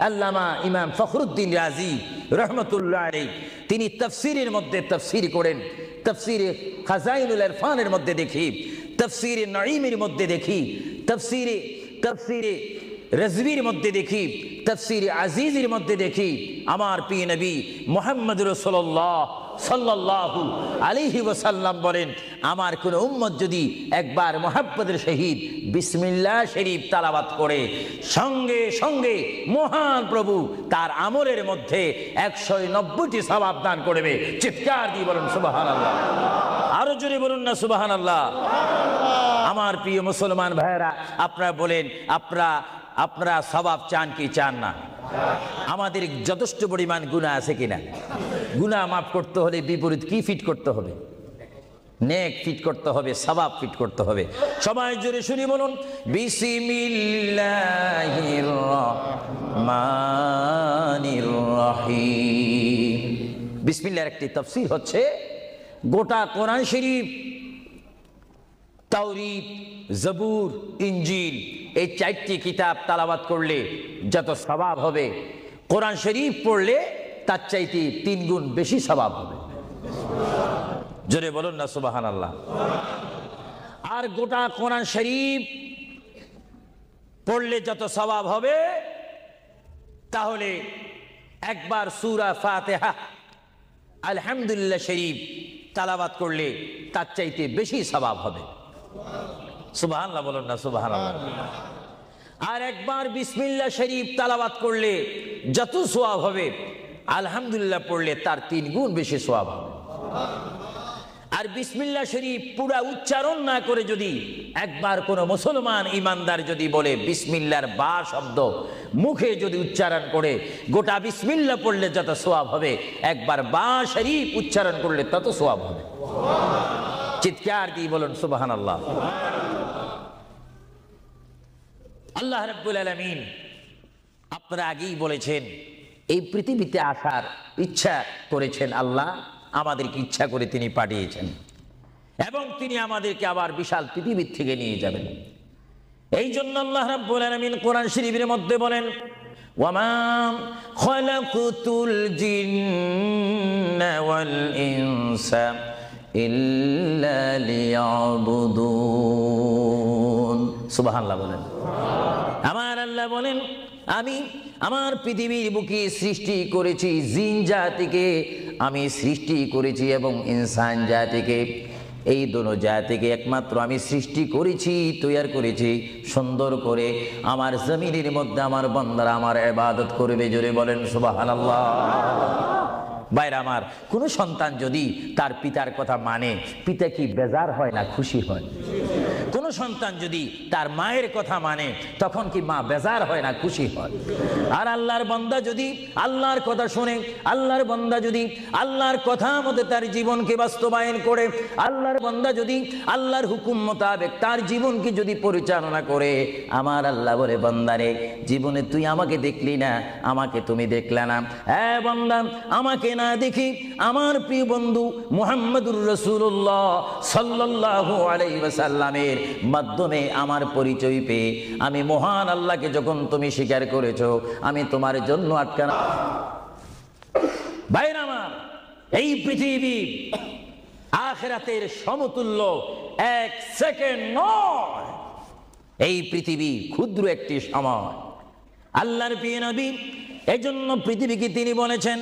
আল্লামা ইমাম ফখরুদ্দিন রাজি রহমতুল্লাহ আলাইহি তিনি তাফসীরের মধ্যে তাফসীর করেন। তাফসীরে খাজাইনুল ইরফানের মধ্যে দেখি, তাফসীরে নাঈমের মধ্যে দেখি, তাফসীরে রাজবীর মধ্যে দেখি, তাফসীরে আজিজের মধ্যে দেখি। আমার প্রিয় নবী মুহাম্মদ রাসূলুল্লাহ সাল্লাল্লাহু আলাইহি ওয়াসাল্লাম বলেন, আমার কোন উম্মত যদি একবার মুহাব্বতের সহিত বিসমিল্লাহ শরীফ তেলাওয়াত করে, সঙ্গে সঙ্গে মহান প্রভু তার আমলের মধ্যে 190টি সওয়াব দান করবে। চিৎকার দিয়ে বলুন সুবহানাল্লাহ। আরো জোরে বলুন না সুবহানাল্লাহ। আমার প্রিয় মুসলমান ভাইয়েরা, আপনারা বলেন, আপনারা সওয়াব চান কি চান না? আমাদের যথেষ্ট পরিমাণ গুনাহ আছে কিনা? গুনাহ মাফ করতে হলে বিপরীত কি ফিট করতে হবে? নেক ফিট করতে হবে, সওয়াব ফিট করতে হবে। সবাই জোরে শুনি বলুন, বিসমিল্লাহির রহমানির রহিম। বিসমিল্লাহর একটি তাফসীর হচ্ছে, গোটা কোরআন শরীফ, তাওরীত, জবুর, ইনজিল, এই 4টি কিতাব তেলাওয়াত করলে যত সওয়াব হবে, কোরআন শরীফ পড়লে তার চাইতে 3 গুণ বেশি সওয়াব হবে। জোরে বলুন না সুবহানাল্লাহ। আর গোটা কোরআন শরীফ পড়লে যত সওয়াব হবে, তাহলে একবার সূরা ফাতিহা, আলহামদুলিল্লাহ শরীফ তেলাওয়াত করলে তার চাইতে বেশি সওয়াব হবে। সুবহানাল্লাহ বলুন না সুবহানাল্লাহ। আর একবার বিসমিল্লাহ শরীফ তেলাওয়াত করলে যত সওয়াব হবে, আলহামদুলিল্লাহ পড়লে তার 3 গুণ বেশি সওয়াব হবে। আর বিসমিল্লাহ শরীফ পুরা উচ্চারণ না করে যদি একবার কোনো মুসলমান ইমানদার যদি বলে বিসমিল্লাহর বা শব্দ মুখে যদি উচ্চারণ করে, গোটা বিসমিল্লাহ পড়লে যত সওয়াব হবে, একবার বা শরীফ উচ্চারণ করলে তত সওয়াব হবে। চিৎকার দিয়ে বলুন সুবহানাল্লাহ। আল্লাহ রাব্বুল আলামিন আপনারা আগেই বলেছেন এই পৃথিবীতে আসার ইচ্ছা করেছেন আল্লাহ, আমাদেরকে ইচ্ছা করে তিনি পাঠিয়েছেন এবং তিনি আমাদেরকে আবার বিশাল পৃথিবীর থেকে নিয়ে যাবেন। এই জন্য আল্লাহ রাব্বুল আলামিন কোরআন শরীফের মধ্যে বলেন, ওয়ামা খালাকুতুল জিন্না ওয়াল ইনসা ইল্লা লিয়াবুদুন। সুবহানাল্লাহ বলেন। আমার আল্লাহ বলেন, আমি আমার পৃথিবীর বুকে সৃষ্টি করেছি জিন জাতিকে, আমি সৃষ্টি করেছি এবং ইনসান জাতিকে। এই দোনো জাতিকে একমাত্র আমি সৃষ্টি করেছি, তৈরি করেছি সুন্দর করে। আমার জমিনের মধ্যে আমার বান্দারা আমার ইবাদত করবে। জোরে বলেন সুবহানাল্লাহ। ভাইরা আমার, কোন সন্তান যদি তার পিতার কথা মানে, পিতা কি বেজার হয় না খুশি হয়? কোন সন্তান যদি তার মায়ের কথা মানে, তখন কি মা বেজার হয় না খুশি হয়? আর আল্লাহর বান্দা যদি আল্লাহর কথা শুনে, আল্লাহর বান্দা যদি আল্লাহর কথা মতো তার জীবনকে বাস্তবায়ন করে, আল্লাহর বান্দা যদি আল্লাহর হুকুম মোতাবেক তার জীবনকে যদি পরিচালনা করে, আমার আল্লাহ বলে, বান্দারে জীবনে তুই আমাকে দেখলি না, আমাকে তুমি দেখলে না। হ্যাঁ বান্দা, আমাকে না দেখি আমার প্রিয় বন্ধু মুহাম্মদুর রাসূলুল্লাহ সাল্লাল্লাহু আলাইহি ওয়াসাল্লামের মাধ্যমে আমার পরিচয় পেয়ে আমি মহান আল্লাহকে যখন তুমি স্বীকার করেছো, আমি তোমার জন্য আটকানা। ভাইরা আমার, এই পৃথিবী আখিরাতের সমতুল্য এক সেকেন্ড নয়। এই পৃথিবী ক্ষুদ্র একটি সময়। আল্লাহর প্রিয় নবী এজন্য পৃথিবীকে তিনি বলেছেন,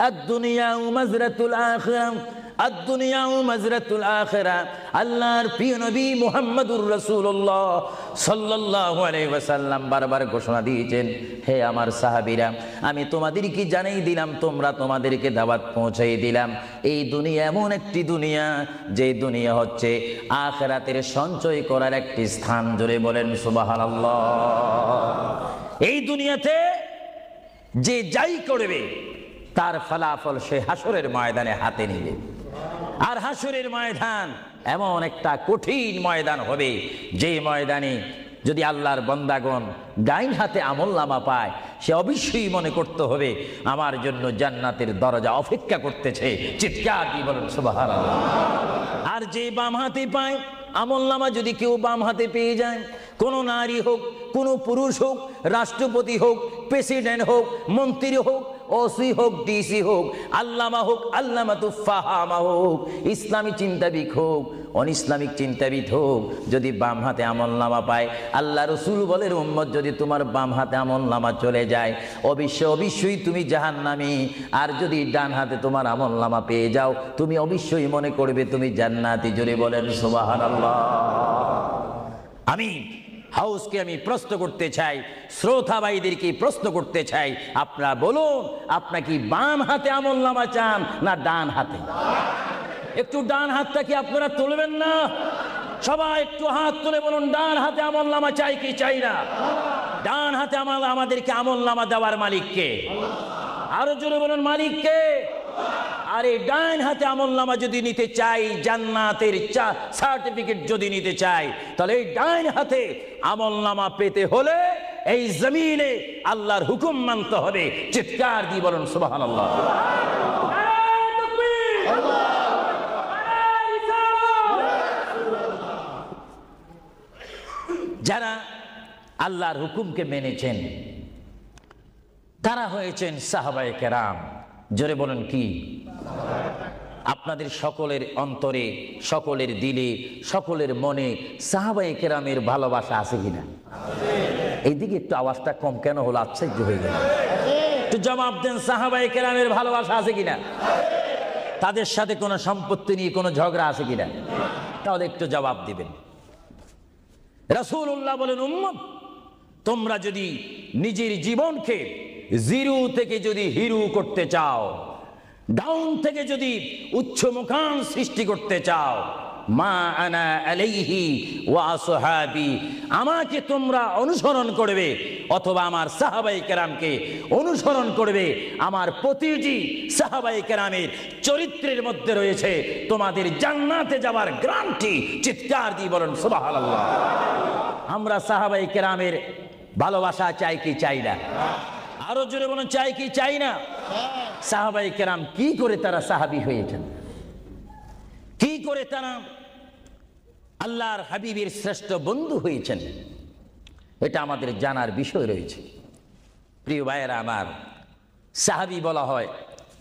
আদ-দুনিয়া মাজরাতুল আখিরা, আদ-দুনিয়া মাজরাতুল আখিরা। আল্লাহর প্রিয় নবী মুহাম্মদুর রাসূলুল্লাহ সাল্লাল্লাহু আলাইহি ওয়াসাল্লাম বারবার ঘোষণা দিয়েছেন, হে আমার সাহাবীরা, আমি তোমাদেরকে জানাই দিলাম, তোমরা তোমাদেরকে দাওয়াত পৌঁছাই দিলাম, এই দুনিয়া এমন একটি দুনিয়া, যে দুনিয়া হচ্ছে আখিরাতের সঞ্চয় করার একটি স্থান। জোরে বলেন সুবহানাল্লাহ। এই দুনিয়াতে যে যাই করবে তার ফলাফল সে হাসরের ময়দানে হাতে নিবে। আর হাসরের ময়দান এমন একটা কঠিন ময়দান হবে, যে ময়দানে যদি আল্লাহর বান্দাগণ ডাইন হাতে আমলনামা পায়, সে অবশ্যই মনে করতে হবে আমার জন্য জান্নাতের দরজা অপেক্ষা করতেছে। চিৎকার দিয়ে বলেন সুবহানাল্লাহ। আর যে বাম হাতে পায় আমলনামা, যদি কেউ বাম হাতে পেয়ে যায়, কোনো নারী হোক, কোনো পুরুষ হোক, রাষ্ট্রপতি হোক, প্রেসিডেন্ট হোক, মন্ত্রী হোক, ওসি হোক, ডিসি হোক, আল্লামা হোক, আল্লামাতুল ফাহামা হোক, ইসলামী চিন্তাবিদ হোক, অনিসলামিক চিন্তাবিদ হোক, যদি বাম হাতে আমলনামা পায়, আল্লাহ রসুল বলেন, উম্মত যদি তোমার বাম হাতে আমলনামা চলে যায়, অবশ্যই তুমি জাহান্নামী। আর যদি ডান হাতে তোমার আমলনামা পেয়ে যাও, তুমি অবশ্যই মনে করবে তুমি জান্নাতি। জোরে বলেন সুবহানাল্লাহ। আমি হাউসকে আমি প্রশ্ন করতে চাই, শ্রোতা ভাইদেরকে প্রশ্ন করতে চাই, আপনারা বলুন, আপনারা কি বাম হাতে আমলনামা চান না ডান হাতে? একটু ডান হাতটা কি আপনারা তুলবেন না? সবাই একটু হাত তুলে বলুন, ডান হাতে আমলনামা চাই কি চাই না? ডান হাতে আমাদেরকে আমলনামা দেওয়ার মালিক কে? আরো জোরে বলুন, মালিক কে? আর এই ডান হাতে আমলনামা যদি নিতে চাই, জান্নাতের সার্টিফিকেট যদি নিতে চাই, তাহলে এই ডান হাতে আমলনামা পেতে হলে এই জমিনে আল্লাহর হুকুম মানতে হবে। চিৎকার দিয়ে বলুন সুবহানাল্লাহ। যারা আল্লাহর হুকুমকে মেনেছেন তারা হয়েছেন সাহাবায়ে কেরাম। জোরে বলেন কি? আপনাদের সকলের অন্তরে, সকলের দিলে, সকলের মনে সাহাবায়ে কেরামের ভালোবাসা আছে কিনা? এইদিকে একটু আওয়াজটা কম কেন হলো? আশ্চর্য হয়ে গেল। একটু জবাব দেন, সাহাবায়ে কেরামের ভালোবাসা আছে কিনা? তাদের সাথে কোনো সম্পত্তি নিয়ে কোনো ঝগড়া আছে কিনা? তাহলে একটু জবাব দিবেন। রাসূলুল্লাহ বলেন, উম্মত তোমরা যদি নিজের জীবনকে জিরো থেকে যদি হিরো করতে চাও, ডাউন থেকে যদি উচ্চ মুকাম সৃষ্টি করতে চাও, মা আনা আলাইহি ওয়া আসহাবি, আমাকে তোমরা অনুসরণ করবে অথবা আমার সাহাবায়ে কেরামকে অনুসরণ করবে। আমার প্রতিটি সাহাবায়ে কেরামের চরিত্রের মধ্যে রয়েছে তোমাদের জান্নাতে যাওয়ার গ্যারান্টি। চিৎকার দিয়ে বলেন সুবহানাল্লাহ। আমরা সাহাবায়ে কেরামের ভালোবাসা চাই কি চাই না? আরো জোরে বলেন, চাই কি চাই না? সাহাবায়ে কেরাম কি করে তারা সাহাবী হয়েছেন, কি করে তারা আল্লাহর হাবিবের শ্রেষ্ঠ বন্ধু হয়েছেন, এটা আমাদের জানার বিষয় রয়েছে। প্রিয় ভাইয়েরা আমার, সাহাবী বলা হয়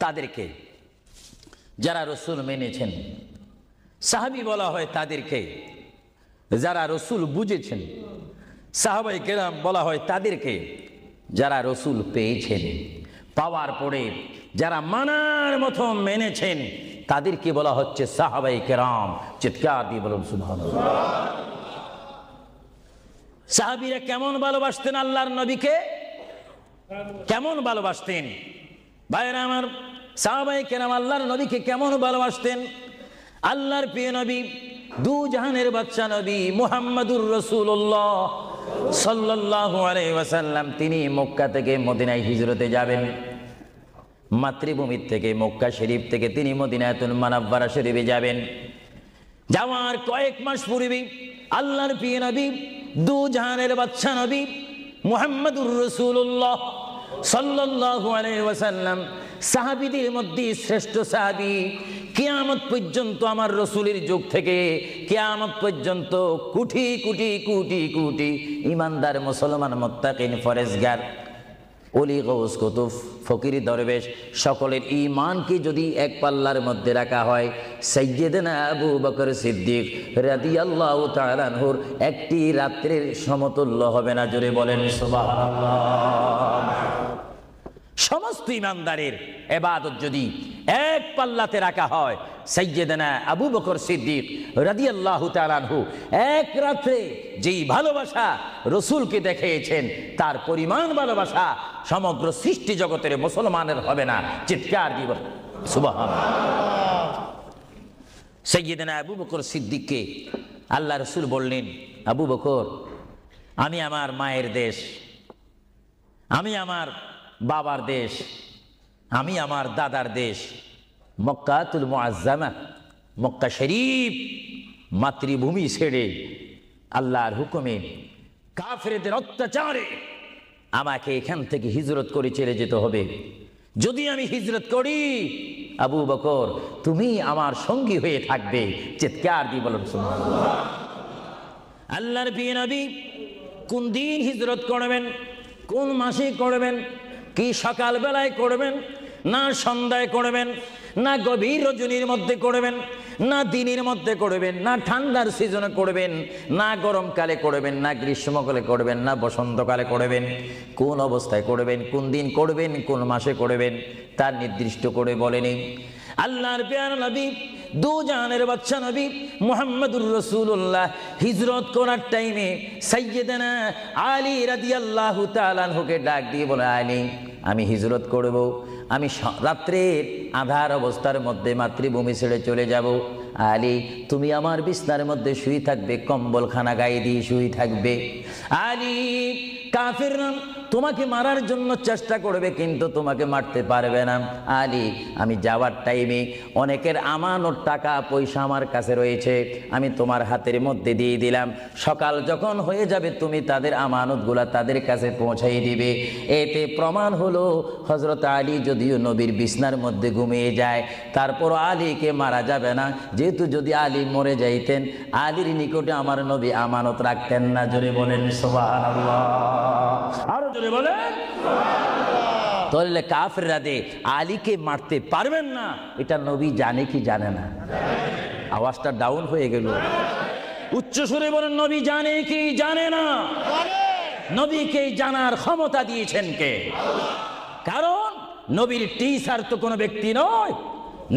তাদেরকে যারা রসুল মেনেছেন, সাহাবী বলা হয় তাদেরকে যারা রসুল বুঝেছেন, সাহাবায়ে কেরাম বলা হয় তাদেরকে যারা রসুল পেয়েছেন, পাওয়ার পরে যারা মানার মতো মেনেছেন, তাদেরকে বলা হচ্ছে সাহাবায়ে কেরাম। চিৎকার দিয়ে বলুন সুবহানাল্লাহ। সাহাবীরা কেমন ভালোবাসতেন আল্লাহর নবীকে, কেমন ভালোবাসতেন? ভাইরা আমার, সাহাবায়ে কেরাম আল্লাহর নবীকে কেমন ভালোবাসতেন? আল্লাহর প্রিয় নবী, দু জাহানের বাদশা নবী মুহাম্মাদুর রাসূলুল্লাহ সাল্লাল্লাহু আলাইহি ওয়াসাল্লাম, তিনি মক্কা থেকে মদিনায় হিজরতে যাবেন। মাতৃভূমি থেকে মক্কা শরীফ থেকে তিনি মদিনাতুল মুনাওয়ারা শরীফে যাবেন। যাওয়ার কয়েক মাস পূর্বে আল্লাহর প্রিয় নবী, দু জাহানের বাদশা নবী মুহাম্মাদুর রাসূলুল্লাহ সাল্লাল্লাহু আলাইহি ওয়াসাল্লাম, সাহাবীদের মধ্যে শ্রেষ্ঠ সাহাবী, কিয়ামত পর্যন্ত আমার রসুলের যুগ থেকে কিয়ামত পর্যন্ত কোটি কোটি কোটি কোটি ইমানদার মুসলমান মুত্তাকিন ফরেজগার ওলি গৌস কুতুব ফকির দরবেশ সকলের ঈমানকে যদি এক পাল্লার মধ্যে রাখা হয়, সাইয়্যিদনা আবু বকর সিদ্দিক রাদিয়াল্লাহু তাআলা আনহুর একটি রাত্রের সমতুল্য হবে না। জোরে বলেন সুবহানাল্লাহ। সমস্ত ইমানদারের ইবাদত যদি এক পাল্লাতে রাখা হয়, সাইয়্যিদনা আবু বকর সিদ্দিক রাদিয়াল্লাহু তাআলা আনহু এক রাত্রে যেই ভালোবাসা রসুলকে দেখিয়েছেন, তার পরিমাণ ভালোবাসা সমগ্র সৃষ্টি জগতের মুসলমানের হবে না। চিৎকার দিব সুবহানাল্লাহ। সাইয়্যিদনা আবু বকর সিদ্দিককে আল্লাহ রসুল বললেন, আবু বকর, আমি আমার মায়ের দেশ, আমি আমার বাবার দেশ, আমি আমার দাদার দেশ মক্কাতুল মুআজ্জামা, মক্কা শরীফ মাতৃভূমি ছেড়ে আল্লাহর হুকুমে কাফেরদের অত্যাচারে আমাকে এখান থেকে হিজরত করে চলে যেতে হবে। যদি আমি হিজরত করি, আবু বকর তুমি আমার সঙ্গী হয়ে থাকবে। চিৎকার দিয়ে বলুন সুবহানাল্লাহ। আল্লাহর প্রিয় নবী কোন দিন হিজরত করবেন, কোন মাসে করবেন, কি সকাল বেলায় করবেন, না সন্ধ্যায় করবেন, না গভীর রজনীর মধ্যে করবেন, না দিনের মধ্যে করবেন, না ঠান্ডার সিজনে করবেন, না গরমকালে করবেন, না গ্রীষ্মকালে করবেন, না বসন্তকালে করবেন, কোন অবস্থায় করবেন, কোন দিন করবেন, কোন মাসে করবেন, তার নির্দিষ্ট করে বলেনি। আল্লাহর প্রিয় নবী, দু জাহানের বাদশা নবী মুহাম্মাদুর রাসূলুল্লাহ হিজরত করার টাইমে সাইয়্যিদানা আলী রাদিয়াল্লাহু তাআলা আনহুকে ডাক দিয়ে বলে, আলী, আমি হিজরত করব, আমি রাত্রের আধার অবস্থার মধ্যে মাতৃভূমি ছেড়ে চলে যাব। আলী, তুমি আমার বিছনার মধ্যে শুয়ে থাকবে, কম্বলখানা গায়ে দিয়ে শুয়ে থাকবে। আলী, কাফেররা তোমাকে মারার জন্য চেষ্টা করবে, কিন্তু তোমাকে মারতে পারবে না। আলী, আমি যাওয়ার টাইমে অনেকের আমানত টাকা পয়সা আমার কাছে রয়েছে, আমি তোমার হাতের মধ্যে দিয়ে দিলাম। সকাল যখন হয়ে যাবে তুমি তাদের আমানতগুলা তাদের কাছে পৌঁছাই দিবে। এতে প্রমাণ হলো হযরত আলী যদিও নবীর বিছনার মধ্যে ঘুমিয়ে যায়, তারপর আলীকে মারা যাবে না, যেহেতু যদি আলী মরে যাইতেন আলীর নিকটে আমার নবী আমানত রাখতেন না। জোরে বলেন সুবহানাল্লাহ। আরো জোরে বলেন সুবহানাল্লাহ। তাহলে কাফেররা দে আলীকে মারতে পারবেন না, এটা নবী জানে কি জানে না? আওয়াজটা ডাউন হয়ে গেল, উচ্চ সুরে বলেন, নবী জানে কি জানে না? নবীকে জানার ক্ষমতা দিয়েছেন কে? কারণ নবীর টিচার তো কোনো ব্যক্তি নয়,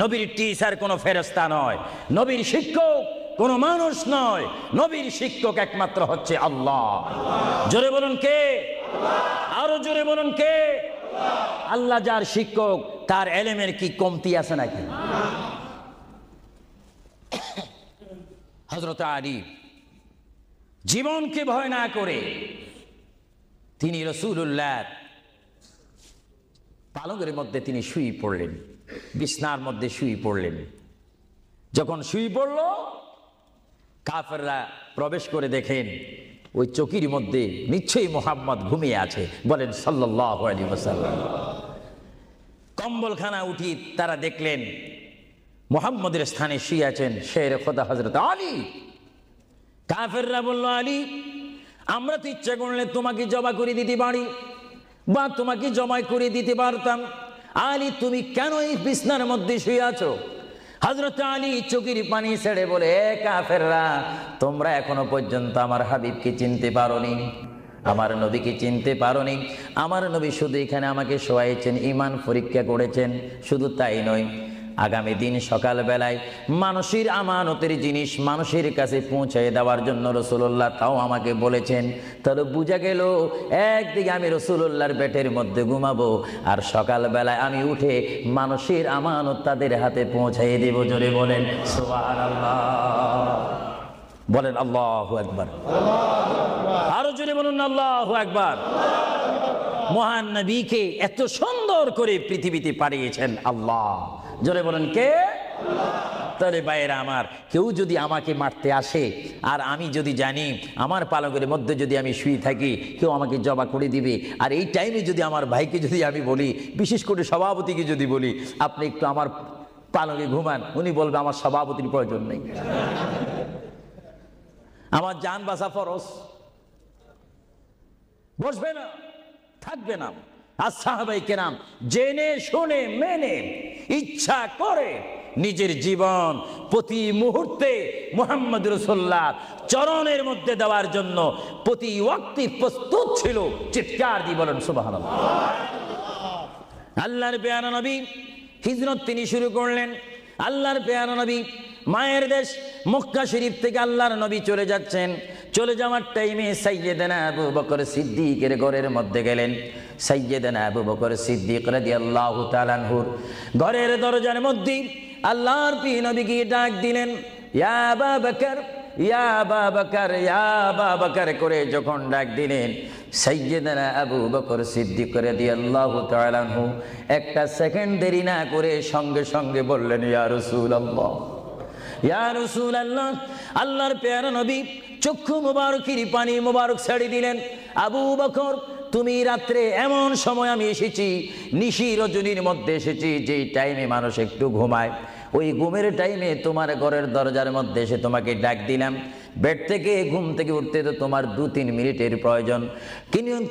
নবীর টিচার কোনো ফেরেশতা নয়, নবীর শিক্ষক কোনো মানুষ নয়, নবীর শিক্ষক একমাত্র হচ্ছে আল্লাহ। জোরে বলুন কে? আরো জোরে বলুন কে? আল্লাহ যার শিক্ষক, তার এলেমের কি কমতি আছে নাকি? হযরত আলী জীবনকে ভয় না করে তিনি রাসূলুল্লাহ পালঙ্কের মধ্যে তিনি শুয়ে পড়লেন, বিছনার মধ্যে শুয়ে পড়লেন। যখন শুয়ে পড়ল, কাফেররা প্রবেশ করে দেখেন ওই চকির মধ্যে নিশ্চয়ই মুহাম্মদ ঘুমিয়ে আছে। বলেন সাল্লাল্লাহু আলাইহি ওয়াসাল্লাম। কম্বলখানা উঠি তারা দেখলেন মুহাম্মদের স্থানে শুয়ে আছেন শের খোদা হযরত আলী। কাফেররা বলল, আলী, আমরা তো ইচ্ছা করলে তোমাকে জবা করে দিতে পারি বা তোমাকে জবাই করে দিতে পারতাম। আলী, তুমি কেন এই বিছনার মধ্যে শুয়ে আছো? হযরত আলী চোখের পানি ছেড়ে বলে, কাফেররা, তোমরা এখনো পর্যন্ত আমার হাবিবকে চিনতে পারোনি, আমার নবীকে চিনতে পারোনি। আমার নবী শুধু এখানে আমাকে শোয়াইছেন, ঈমান পরীক্ষা করেছেন। শুধু তাই নয়, আগামী দিন সকালবেলায় মানুষের আমানতের জিনিস মানুষের কাছে পৌঁছায় দেওয়ার জন্য রাসূলুল্লাহ তাও আমাকে বলেছেন। তাহলে বুঝা গেল, একদিকে আমি রাসূলুল্লাহর পেটের মধ্যে ঘুমাবো, আর সকালবেলায় আমি উঠে মানুষের আমানত তাদের হাতে পৌঁছাই দেব। জোরে বলেন সুবহানাল্লাহ। বলেন আল্লাহু আকবার। আরো জোরে বলুন আল্লাহু আকবার। মহান নবীকে এত সুন্দর করে পৃথিবীতে পাঠিয়েছেন আল্লাহ। জোরে বলেন কে? তাহলে ভাইয়েরা আমার, কেউ যদি আমাকে মারতে আসে আর আমি যদি জানি আমার পালকের মধ্যে যদি আমি শুয়ে থাকি, কেউ আমাকে জবা করে দিবে, আর এই টাইমে যদি আমার ভাইকে যদি আমি বলি, বিশেষ করে সভাপতিকে যদি বলি, আপনি একটু আমার পালকে ঘুমান, উনি বলবে আমার সভাপতির প্রয়োজন নেই, আমার জান বাঁচা ফরজ, বসবে না, থাকবে না। আর সাহাবায়ে কেরাম জেনে শুনে মেনে ইচ্ছা করে নিজের জীবন প্রতি মুহূর্তে মুহাম্মদ রাসূলুল্লাহ চরণের মধ্যে দেওয়ার জন্য প্রতি ওয়াক্তে প্রস্তুত ছিল। চিৎকার দিয়ে বলেন সুবহানাল্লাহ। আল্লাহর পেয়ারা নবী হিজরত তিনি শুরু করলেন। আল্লাহর পেয়ারা নবী মায়ের দেশ মক্কা শরীফ থেকে আল্লাহর নবী চলে যাচ্ছেন। চলে যাওয়ার টাইমে সাইয়্যিদানা আবু বকর সিদ্দিকের ঘরের মধ্যে গেলেন। সাইয়্যিদানা আবু বকর সিদ্দিক রাদিয়াল্লাহু তাআলা আনহুর ঘরের দরজার মধ্যে আল্লাহর প্রিয় নবীকে ডাক দিলেন, ইয়া আবু বকর, ইয়া আবু বকর, ইয়া আবু বকর করে যখন ডাক দিলেন, সাইয়্যিদানা আবু বকর সিদ্দিক রাদিয়াল্লাহু তাআলা আনহু একটা সেকেন্ড দেরি না করে সঙ্গে সঙ্গে বললেন, ইয়া রাসূলুল্লাহ, ইয়া রাসূলুল্লাহ। আল্লাহর প্যারা নবী চক্ষু মুবারকের পানি মুবারক ছেড়ে দিলেন, আবু বকর, তুমি রাত্রে এমন সময় আমি এসেছি, নিশি রজনীর মধ্যে এসেছি, যেই টাইমে মানুষ একটু ঘুমায়, ওই ঘুমের টাইমে তোমার ঘরের দরজার মধ্যে এসে তোমাকে ডাক দিলাম। বেড থেকে ঘুম থেকে উঠতে তো তোমার 2-3 মিনিটের প্রয়োজন,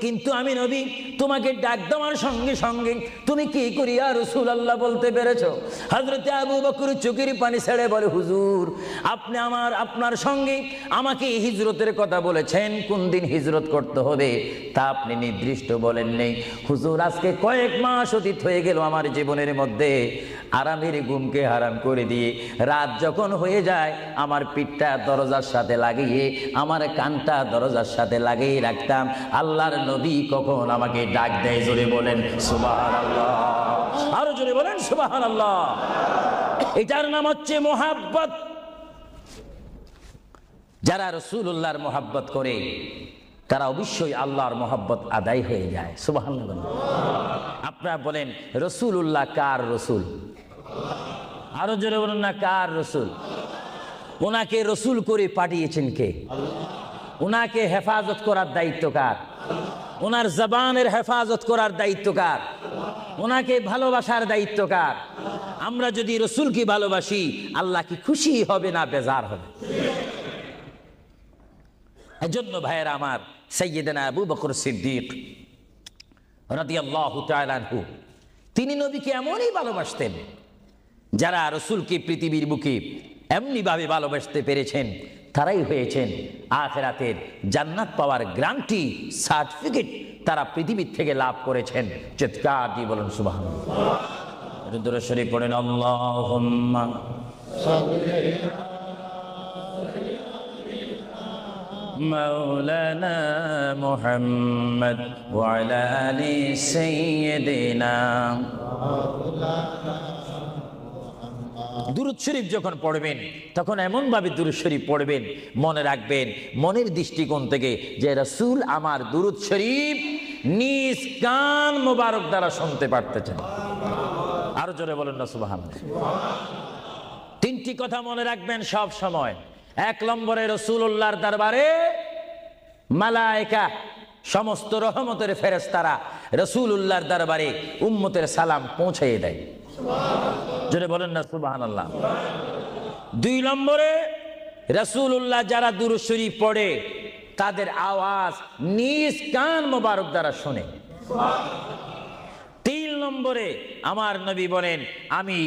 কিন্তু আমি নবী তোমাকে ডাক দেওয়ার সঙ্গে সঙ্গে তুমি কি করিয়া রাসূলুল্লাহ বলতে পেরেছো? হযরতে আবু বকর চোখের পানি ছেড়ে বলে, হুজুর, আপনি আপনার সঙ্গে আমাকে হিজরতের কথা বলেছেন, কোন দিন হিজরত করতে হবে তা আপনি নির্দিষ্ট বলেন নেই। হুজুর, আজকে কয়েক মাস অতীত হয়ে গেল আমার জীবনের মধ্যে, আরামের ঘুমকে হারাম করে দিয়ে রাত যখন হয়ে যায় আমার পিঠটা দরজার সাথে লাগিয়ে আমার কানটা দরজার সাথে লাগিয়ে রাখতাম, আল্লাহর নবী কখন আমাকে ডাক দেয়। জোরে বলেন সুবহানাল্লাহ। আরো জোরে বলেন সুবহানাল্লাহ। এটার নাম হচ্ছে মুহাব্বত। যারা রাসূলুল্লাহর মুহাব্বত করে তারা অবশ্যই আল্লাহর মুহাব্বত আদায় হয়ে যায়। সুবহানাল্লাহ। আপনারা বলেন, রাসূলুল্লাহ কার রাসূল? আরো জোরে বলুন না, কার রাসূল? ওনাকে রসুল করে পাঠিয়েছেন কে? ওনাকে হেফাজত করার দায়িত্ব কার? ওনার জবানের হেফাজত করার দায়িত্ব কার? ওনাকে ভালোবাসার দায়িত্ব কার? আমরা যদি রসুলকে ভালোবাসি, আল্লাহ কি খুশি হবে না বেজার হবে? এজন্য ভাইয়েরা আমার, সাইয়্যিদানা আবু বকর সিদ্দিক রাদিয়াল্লাহু তাআলা আনহু তিনি নবীকে এমনই ভালোবাসতেন, যারা রসুলকে পৃথিবীর বুকে এমনি ভাবে ভালোবাসতে পেরেছেন তারাই হয়েছেন আখিরাতের জান্নাত পাওয়ার গ্যারান্টি সার্টিফিকেট তারা পৃথিবীর থেকে লাভ করেছেন। চিৎকার দিয়ে বলেন সুবহানাল্লাহ। দরুদ শরীফ পড়েন, আল্লাহুম্মা মাওলানা মুহাম্মদ ওয়া আলা আলি সাইয়্যিদিনা দুরূদ শরীফ যখন পড়বেন তখন এমন ভাবে দুরূদ শরীফ পড়বেন, মনে রাখবেন মনের দৃষ্টিকোণ থেকে যে রাসূল আমার দুরূদ শরীফ নিজ কান মোবারক দ্বারা শুনতে পারতেছেন। আরো জোরে বলেন না সুবহানাল্লাহ। তিনটি কথা মনে রাখবেন সব সময়। এক নম্বরে রাসূলুল্লাহর দরবারে মালায়েকা সমস্ত রহমতের ফেরেশতারা রাসূলুল্লাহর দরবারে উম্মতের সালাম পৌঁছিয়ে দেয়। জোরে বলেন না সুবহানাল্লাহ। দুই নম্বরে রাসূলুল্লাহ যারা দুরূদ শরীফ পড়ে তাদের আওয়াজ নিজ কান মোবারক দ্বারা শুনে। তিন নম্বরে আমার নবী বলেন আমি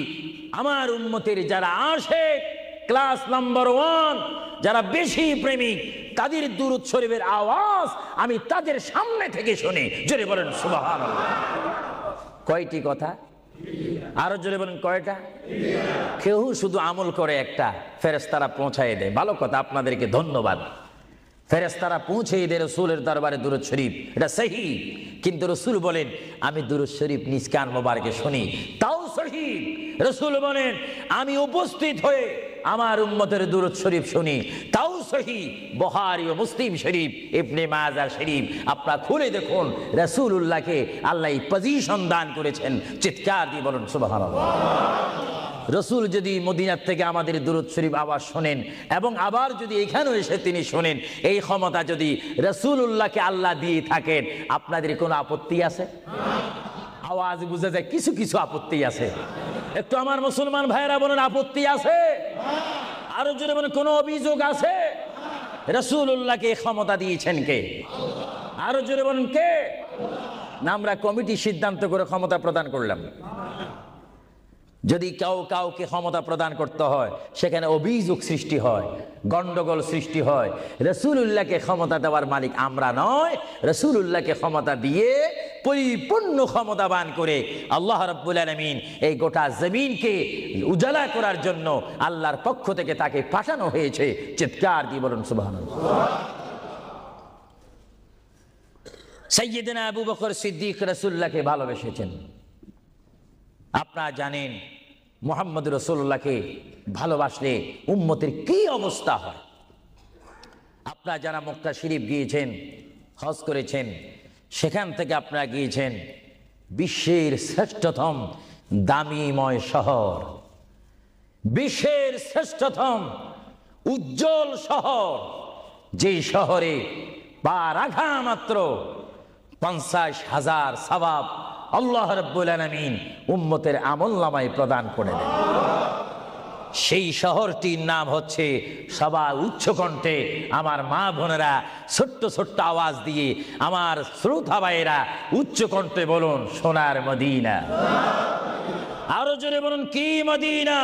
আমার উম্মতের যারা আশিক ক্লাস নাম্বার 1 যারা বেশি প্রেমিক তাদের দুরূদ শরীফের আওয়াজ আমি তাদের সামনে থেকে শুনি। জোরে বলেন সুবহানাল্লাহ। কয়টি কথা? আরো জোরে বলেন কয়টা? কেউ শুধু আমল করে একটা, ফেরেশতারা পৌঁছায় দেয়। ভালো কথা, আপনাদেরকে ধন্যবাদ। ফেরেশতারা পৌঁছে দেয় রাসূলের দরবারে দুরূদ শরীফ, এটা সহিহ। কিন্তু রাসূল বলেন আমি দুরূদ শরীফ নিজ কান মোবারকে শুনি, তাও সহিহ। রাসূল বলেন আমি উপস্থিত হয়ে আমার উম্মতের দুরূদ শরীফ শুনি, তাও সহিহ। বুখারী ও মুসলিম শরীফ, ইবনে মাজাহ শরীফ আপনারা খুলে দেখুন। রাসূলুল্লাহকে আল্লাহ এই পজিশন দান করেছেন। চিৎকার দিয়ে বলুন সুবহানাল্লাহ। রসুল যদি মদিনার থেকে আমাদের দুরূদ শরীফ আওয়াজ শোনেন এবং আবার যদি এখানেও এসে তিনি শোনেন, এই ক্ষমতা যদি রাসূলুল্লাহকে আল্লাহ দিয়ে থাকেন, আপনাদের কোনো আপত্তি আছে? আওয়াজ বুঝা যায় কিছু কিছু আপত্তি আছে। একটু আমার মুসলমান ভাইয়েরা বলেন আপত্তি আছে? আরো জোরে বলেন কোনো অভিযোগ আছে? রাসূলুল্লাহকে ক্ষমতা দিয়েছেন কে? আরো জোরে বলেন কে? না আমরা কমিটি সিদ্ধান্ত করে ক্ষমতা প্রদান করলাম? যদি কাউকে ক্ষমতা প্রদান করতে হয় সেখানে অভিযোগ সৃষ্টি হয়, গন্ডগোল সৃষ্টি হয়। রাসূলুল্লাহকে ক্ষমতা দেওয়ার মালিক আমরা নয়। রাসূলুল্লাহকে ক্ষমতা দিয়ে পরিপূর্ণ ক্ষমতাবান করে আল্লাহ রাব্বুল আলামিন এই গোটা জমিনকে উজালা করার জন্য আল্লাহর পক্ষ থেকে তাকে পাঠানো হয়েছে। চিৎকার দিয়ে বলুন সুবহানাল্লাহ। সাইয়্যিদনা আবু বকর সিদ্দিক রাসূলুল্লাহকে ভালোবেসেছেন। আপনারা জানেন মুহাম্মদ রাসূলুল্লাহকে ভালোবাসলে উম্মতের কি অবস্থা হয়। আপনারা যারা মক্কা শরীফ গিয়েছেন, হজ করেছেন, সেখান থেকে আপনারা গিয়েছেন বিশ্বের শ্রেষ্ঠতম দামিময় শহর, বিশ্বের শ্রেষ্ঠতম উজ্জ্বল শহর, যে শহরে পা রাখা মাত্র 50,000 সওয়াব আল্লাহ রাব্বুল আলামিন উম্মতের আমলনামায় প্রদান করে দেন। সেই শহরটির নাম হচ্ছে, সবাই উচ্চ কণ্ঠে আমার মা বোনেরা ছোট্ট ছোট্ট আওয়াজ দিয়ে আমার শ্রোতা ভাইয়েরা উচ্চ কণ্ঠে বলুন সোনার মদিনা। আরো জোরে বলুন কি মদিনা?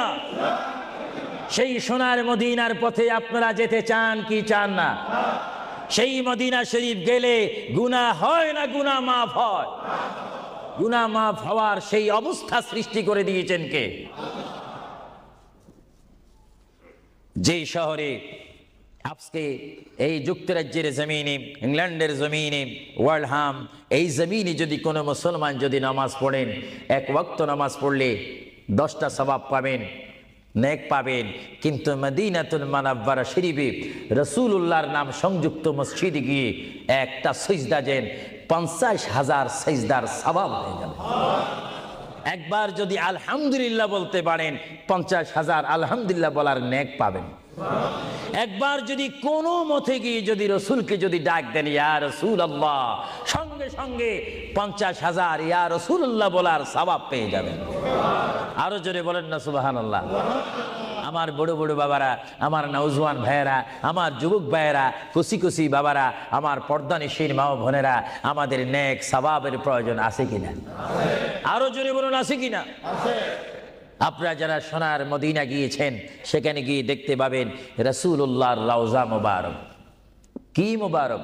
সেই সোনার মদিনার পথে আপনারা যেতে চান কি চান না? সেই মদিনা শরীফ গেলে গুনাহ হয় না গুনাহ মাফ হয়? গুনাহ মাফ হওয়ার সেই অবস্থা সৃষ্টি করে দিয়েছেন কে? যে শহরে আজকে এই যুক্তরাজ্যের জমিনে, ইংল্যান্ডের জমিনে, ওয়ার্ল্ডহাম এই জমিনে যদি কোনো মুসলমান যদি নামাজ পড়েন, এক ওয়াক্ত নামাজ পড়লে 10টা সওয়াব পাবেন, নেক পাবেন। কিন্তু মদিনাতুল মুনাওয়ারা শরীফে রাসূলুল্লাহর নাম সংযুক্ত মসজিদে গিয়ে একটা সিজদা দেন, 50,000 সিজদার সওয়াব হয়ে যাবে। একবার যদি আলহামদুলিল্লাহ বলতে পারেন, 50,000 আলহামদুলিল্লাহ বলার নেক পাবেন। একবার যদি কোনো মতে গিয়ে যদি রসুলকে যদি ডাক দেন ইয়া রাসূলুল্লাহ, সঙ্গে সঙ্গে 50,000 ইয়া রাসূলুল্লাহ বলার সওয়াব পেয়ে যাবেন। আরো জোরে বলেন না সুবহানাল্লাহ। আমার বড় বড় বাবারা, আমার নওজওয়ান ভাইয়েরা, আমার যুবক ভাইয়েরা, কুসি কুসি বাবারা, আমার পর্দানিশীন মা ও বোনেরা, আমাদের নেক সওয়াবের প্রয়োজন আছে কিনা? আরো জোরে বলুন আছে কিনা? আপনারা যারা সোনার মদিনা গিয়েছেন সেখানে গিয়ে দেখতে পাবেন রাসূলুল্লাহর রওজা মুবারক। কি মুবারক?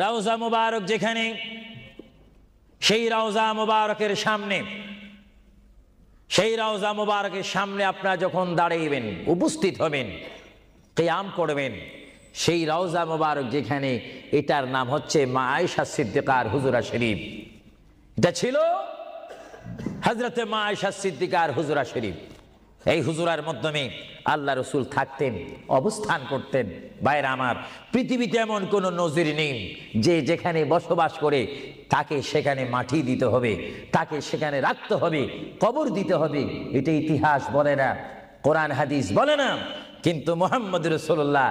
রওজা মুবারক। যেখানে সেই রওজা মুবারকের সামনে, সেই রওজা মুবারকের সামনে আপনারা যখন দাঁড়াইবেন, উপস্থিত হবেন, কিয়াম করবেন, সেই রওজা মুবারক যেখানে, এটার নাম হচ্ছে মা আয়েশা সিদ্দিকার হুজুরা শরীফ। এটা ছিল হযরতে মা আয়েশা সিদ্দিকার হুজরা শরীফ, এই হুজরার মাধ্যমে আল্লাহ রসুল থাকতেন, অবস্থান করতেন। ভাইরা আমার, পৃথিবীতে এমন কোনো নজির নেই যে যেখানে বসবাস করে তাকে সেখানে মাটি দিতে হবে, তাকে সেখানে রাখতে হবে, কবর দিতে হবে। এটা ইতিহাস বলে না, কোরআন হাদিস বলে না। কিন্তু মুহাম্মদ রাসূলুল্লাহ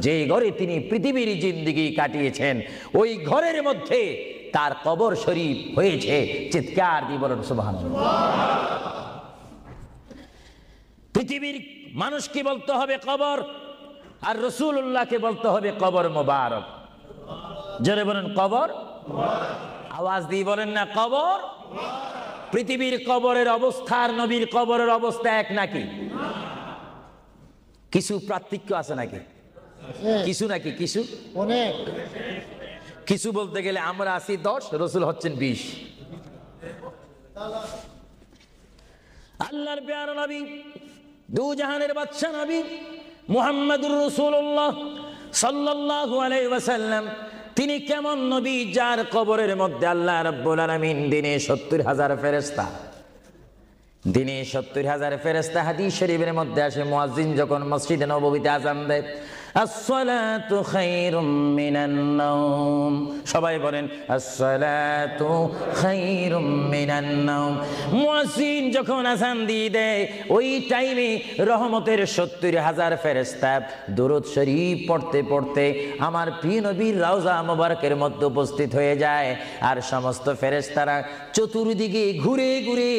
যে ঘরে তিনি পৃথিবীর জিন্দেগি কাটিয়েছেন, ওই ঘরের মধ্যে তার কবর শরীফ হয়েছে। চিৎকার দিয়ে বলেন সুবহানাল্লাহ। পৃথিবীর মানুষকে বলতে হবে কবর, আর রাসূলুল্লাহকে বলতে হবে কবর মোবারক। জোরে বলেন কবর, আওয়াজ দিয়ে বলেন না কবর। পৃথিবীর কবরের অবস্থা আর নবীর কবরের অবস্থা এক নাকি? কিছু পার্থক্য আছে নাকি? কিছু নাকি কিছু অনেক। কিছু বলতে গেলে আমরা আছি 10, রাসূল হচ্ছেন 20। আল্লাহর প্যারা নবী, দু জাহানের বাদশা নবী মুহাম্মদুর রাসূলুল্লাহ সাল্লাল্লাহু আলাইহি ওয়াসাল্লাম, তিনি কেমন নবী যার কবরের মধ্যে আল্লাহ রাব্বুল আলামিন দিনে 70,000 ফেরেশতা, দিনে 70,000 ফেরেশতা। হাদিস শরীফের মধ্যে আসে মুয়াজ্জিন যখন মসজিদে নববীতে আযান দেয়, আসসালাতু খায়রুম মিনান নাওম, সবাই বলেন আসসালাতু খায়রুম মিনান নাওম। মুয়াজ্জিন যখন আযান দিয়ে দেয়, ওই টাইমে রহমতের 70,000 ফেরেশতা দুরূদ শরীফ পড়তে পড়তে আমার প্রিয় নবীর রওজা মোবারকের মধ্যে উপস্থিত হয়ে যায়। আর সমস্ত ফেরেশতারা চতুর্দিকে ঘুরে ঘুরে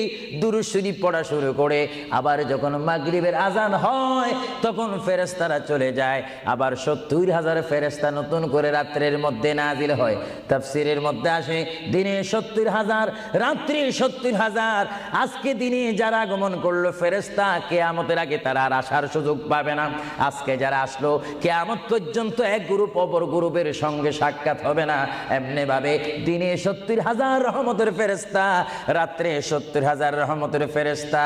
দুরূদ শরীফ পড়া শুরু করে। আবার যখন মাগরিবের আযান হয়, তখন ফেরেশতারা চলে যায়। আবার 70,000 ফেরেশতা নতুন করে রাত্রের মধ্যে নাজিল হয়। তাফসীরের মধ্যে আসে দিনে 70,000, রাত্রে 70,000। আজকে দিনে যারা আগমন করলো ফেরেশতা, কিয়ামতের আগে তারা আর আসার সুযোগ পাবে না। আজকে যারা আসলো, কিয়ামত পর্যন্ত এক গ্রুপ অপর গ্রুপের সঙ্গে সাক্ষাৎ হবে না। এমনি ভাবে দিনে 70,000 রহমতের ফেরেশতা, রাত্রে 70,000 রহমতের ফেরেশতা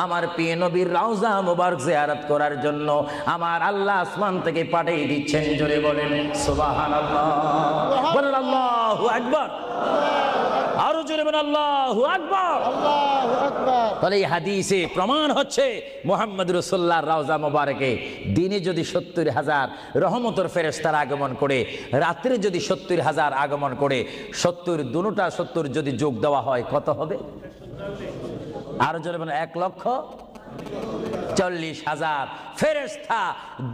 আমার প্রিয় নবীর রওজা মুবারক জিয়ারত করার জন্য আমার আল্লাহ আসমান থেকে পাঠিয়ে দিচ্ছেন। জোরে বলেন সুবহানাল্লাহ, বলেন আল্লাহু আকবার, আরো জোরে বলেন আল্লাহু আকবার, আল্লাহু আকবার। তাহলে এই হাদিসে প্রমাণ হচ্ছে মুহাম্মদ রাসূলুল্লাহর রওজা মোবারকে দিনে যদি 70,000 রহমতের ফেরেশতার আগমন করে, রাত্রে যদি 70,000 আগমন করে, 70 দুটোটা 70 যদি যোগ দেওয়া হয় কত হবে? আরো জোরে বলেন 1,40,000 ফেরেশতা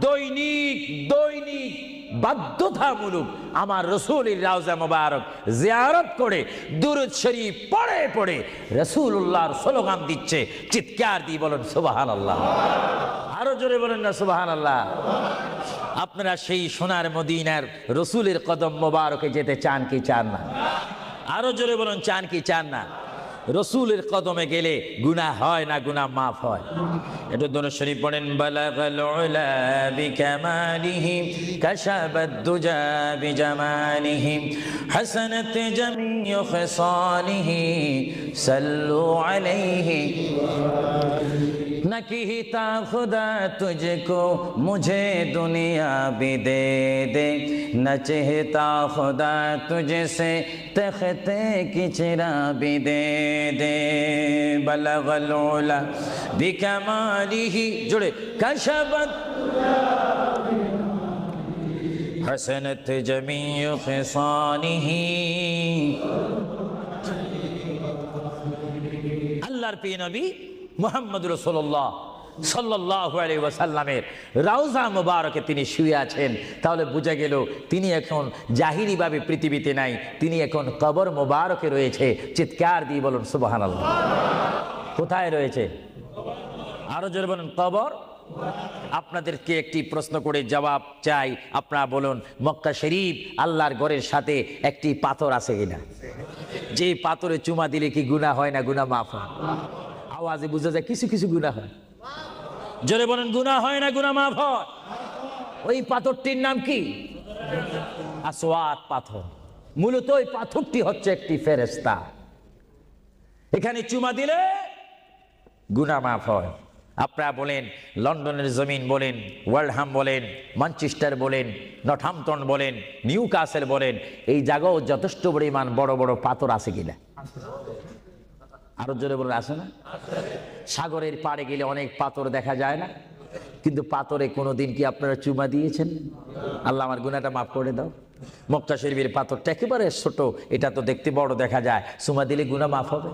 দৈনিক দৈনিক বাধ্যতামূলক আমার রাসূলের রওজা মোবারক জিয়ারত করে দুরূদ শরীফ পড়ে পড়ে রাসূলুল্লাহর স্লোগান দিচ্ছে। চিৎকার দিয়ে বলেন সুবহানাল্লাহ, আরো জোরে বলেন না সুবহানাল্লাহ। আপনারা সেই সোনার মদিনার রাসূলের কদম মোবারকে যেতে চান কি চান না? আরো জোরে বলেন চান কি চান না? রসুলের কদমে গেলে গুনাহ হয় না, গুনাহ মাফ হয়। এটা দরুদ শরীফ পড়েন, বালাগাল উলা বিকামালিহি কাশাবাদ দুজা বিজামালিহি হাসানাত জামিউ খিসালিহি সাল্লু আলাইহি नकीता खुदा तुझको मुझे दुनिया भी दे दे, न चाहता खुदा तुझसे तख्ते की चिरा भी दे दे। बलगल उला बिकमालिही, जुड़े कशबत हसनत जमीउ खिसानिही। अल्लाहर प्रिय नबी মুহাম্মদ রাসূলুল্লাহ সাল্লাল্লাহু আলাইহি ওয়াসাল্লামের রওজা মুবারকে তিনি শুয়ে আছেন। তাহলে বোঝা গেল তিনি এখন জাহিরিভাবে পৃথিবীতে নাই, তিনি এখন কবর মুবারকে রয়েছে। চিৎকার দিয়ে বলুন সুবহানাল্লাহ। কোথায় রয়েছে? আরো জোরে বলুন কবর। আপনাদেরকে একটি প্রশ্ন করে জবাব চাই, আপনারা বলুন মক্কা শরীফ আল্লাহর ঘরের সাথে একটি পাথর আছে কিনা? যে পাথরে চুমা দিলে কি গুনাহ হয় না গুনাহ মাফ হয়? আওয়াজে বুঝা যায় কিছু কিছু গুনাহ হয়। জোরে বলেন গুনাহ হয় না গুনাহ মাফ হয়? ওই পাথরটির নাম কি? আসওয়াদ পাথর। মূলত ওই পাথরটি হচ্ছে একটি ফেরেশতা। এখানে চুমা দিলে গুনাহ মাফ হয়। আপনারা বলেন লন্ডনের জমিন বলেন, ওয়ালহাম বলেন, ম্যানচেস্টার বলেন, নর্থহ্যাম্পটন বলেন, নিউ কাসেল বলেন, এই জায়গাও যথেষ্ট পরিমাণ বড় বড় পাথর আছে কিনা? আরো জোরে বলে আছে না? সাগরের পাড়ে গেলে অনেক পাথর দেখা যায় না, কিন্তু পাথরে কোনোদিন কি আপনারা চুমা দিয়েছেন? আল্লাহ আমার গুনাহটা মাফ করে দাও। মক্কা শরীফের পাথরটা একেবারে ছোট, এটা তো দেখতে বড় দেখা যায়, চুমা দিলে গুনাহ মাফ হবে?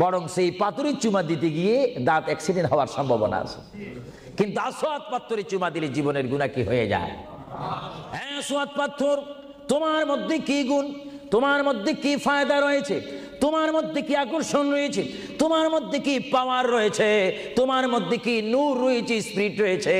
বরং সেই পাথরে চুমা দিতে গিয়ে দাঁত অ্যাক্সিডেন্ট হওয়ার সম্ভাবনা আছে। কিন্তু আসওয়াদ পাথরে চুমা দিলে জীবনের গুনাহ কি হয়ে যায়? হ্যাঁ, আসওয়াদ পাথর, তোমার মধ্যে কি গুণ, তোমার মধ্যে কি ফায়দা রয়েছে, তোমার মধ্যে কি আকর্ষণ রয়েছে, তোমার মধ্যে কি পাওয়ার রয়েছে, তোমার মধ্যে কি নূর রয়েছে, স্পিরিট রয়েছে,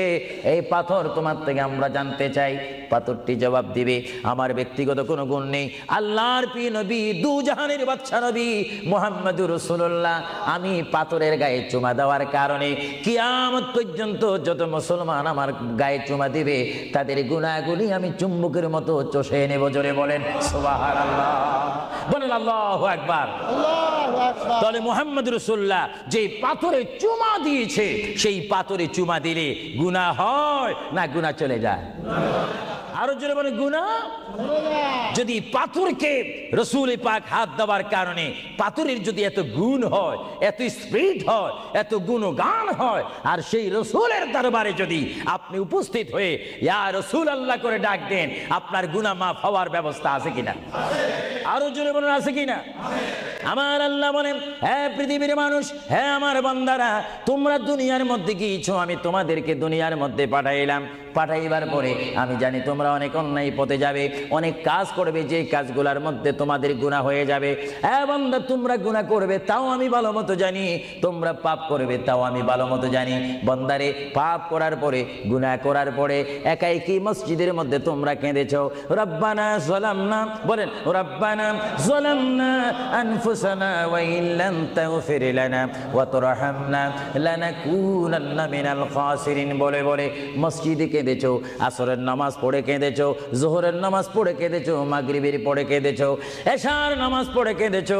এই পাথর তোমার থেকে আমরা জানতে চাই। পাথরটি জবাব দিবে, আমার ব্যক্তিগত কোনো গুণ নেই, আল্লাহর প্রিয় নবী, দু জাহানের বাদশা নবী মুহাম্মদুর রাসূলুল্লাহ, আমি পাথরের গায়ে চুমা দেওয়ার কারণে কিয়ামত পর্যন্ত যত মুসলমান আমার গায়ে চুমা দিবে তাদের গুনাহগুলি আমি চুম্বকের মতো চষে নেব। জোরে বলেন সুবহানাল্লাহ, বলেন আল্লাহু আকবার। তাহলে মুহাম্মদ রাসূলুল্লাহ যে পাথরে চুমা দিয়েছে, সেই পাথরে চুমা দিলে গুনাহ হয় না গুনাহ চলে যায়? আরো জোরে বলে গুনাহ। যদি পাথরকে রাসূল পাক হাত দেওয়ার কারণে পাথরের যদি এত গুণ হয়, এত স্পিরিট হয়, এত গুণগান হয়, আর সেই রাসূলের দরবারে যদি আপনি উপস্থিত হয়ে ইয়া রাসূলুল্লাহ করে ডাক দেন, আপনার গুনাহ মাফ হওয়ার ব্যবস্থা আছে কিনা? আরো জোরে বলেন আছে কিনা? আমার আল্লাহ বলেন, হ্যাঁ পৃথিবীর মানুষ, হ্যাঁ আমার বান্দারা, তোমরা দুনিয়ার মধ্যে গিয়েছো, আমি তোমাদেরকে দুনিয়ার মধ্যে পাঠাইলাম। পাঠাইবার পরে আমি জানি তোমরা অনেক অন্যায় পথে যাবে, অনেক কাজ করবে, যে কাজগুলোর মধ্যে তোমাদের গুনাহ হয়ে যাবে। হ্যাঁ বান্দা, তোমরা গুনাহ করবে তাও আমি ভালো মতো জানি, তোমরা পাপ করবে তাও আমি ভালো মতো জানি। বান্দারে, পাপ করার পরে, গুনাহ করার পরে একাই কি মসজিদের মধ্যে তোমরা কেঁদেছো, রব্বানা যালামনা, বলেন রব্বানা যালামনা আনফুসানা ওয়া ইল্লাম তাগফির লানা ওয়া তুরহামনা লানাকুনান্না মিনাল খাসিরিন বলে বলে মসজিদে কেঁদেছো, আসরের নামাজ পড়ে কেঁদেছো, যোহরের নামাজ পড়ে কেঁদেছো, মাগরিবের পড়ে কেঁদেছো, এশার নামাজ পড়ে কেঁদেছো।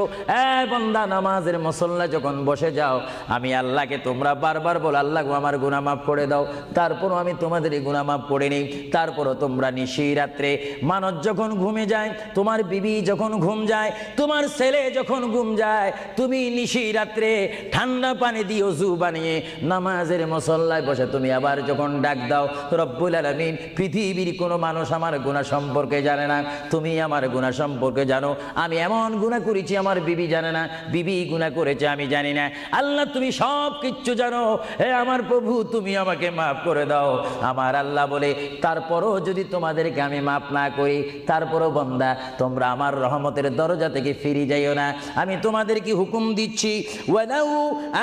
বান্দা, নামাজের মুসল্লা যখন বসে যাও, আমি আল্লাহকে তোমরা বারবার বল, আল্লাহ গো আমার গুনাহ মাফ করে দাও। তারপরও আমি তোমাদের গুনাহ মাফ করে নেই। তারপরও তোমরা নিশি রাত্রে, মানুষ যখন ঘুমে যায়, তোমার বিবি যখন ঘুম যায়, তোমার ছেলে যখন ঘুম যায়, তুমি নিশি রাত্রে ঠান্ডা পানি দিয়ে ওযু বানিয়ে নামাজের মুসল্লায় বসে তুমি আবার যখন ডাক দাও, রব্বুল আলামিন, পৃথিবীর কোনো মানুষ আমার গুনাহ সম্পর্কে জানে না, তুমি আমার গুনাহ সম্পর্কে জানো। আমি এমন গুনাহ করেছি আমার বিবি জানে না, বিবি গুনাহ করেছে আমি জানি না। আল্লাহ তুমি সব কিচ্ছু জানো, হে আমার প্রভু তুমি আমাকে মাফ করে দাও। আমার আল্লাহ বলে, তারপরও যদি তোমাদেরকে আমি মাফ না করি, তারপরও বান্দা তোমরা আমার রহমতের দরজা থেকে ফিরে যাইও না। আমি তোমাদেরকে হুকুম দিচ্ছি, ওয়ালাউ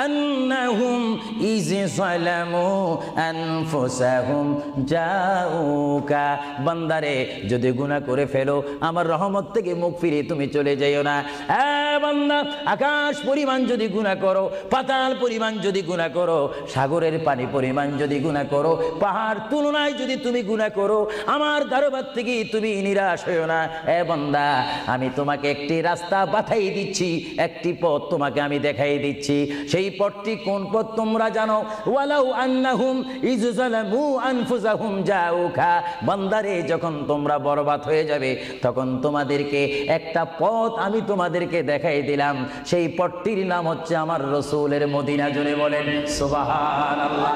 আন্নাহুম ইয যালামু আনফুসাহুম জাউকা, বান্দারে যদি গুনাহ করে ফেলো, আমার রহমত থেকে মুখ ফিরে তুমি চলে যাইও না। বান্দা, আকাশ পরিমাণ যদি গুনাহ করো, পাতাল পরিমাণ যদি গুনাহ করো, সাগরের পানি পরিমাণ যদি গুনাহ করো, পাহাড় তুলনায় যদি তুমি গুনাহ করো, আমার দরবার থেকে তুমি নিরাশ হইও না। বান্দা, আমি তোমাকে একটি রাস্তা পাঠাই দিচ্ছি, একটি পথ তোমাকে আমি দেখাই দিচ্ছি। সেই পথটি কোন পথ তোমরা জানো? ওয়ালাউ আন্নাহুম ইয যালামু আনফুসাহুম জাউকা, বান্দারে যখন তোমরা বরবাদ হয়ে যাবে, তখন তোমাদেরকে একটা পথ আমি তোমাদেরকে দেখাই দিলাম। সেই পথটির নাম হচ্ছে আমার রাসূলের মদিনা। জোরে বলেন সুবহানাল্লাহ।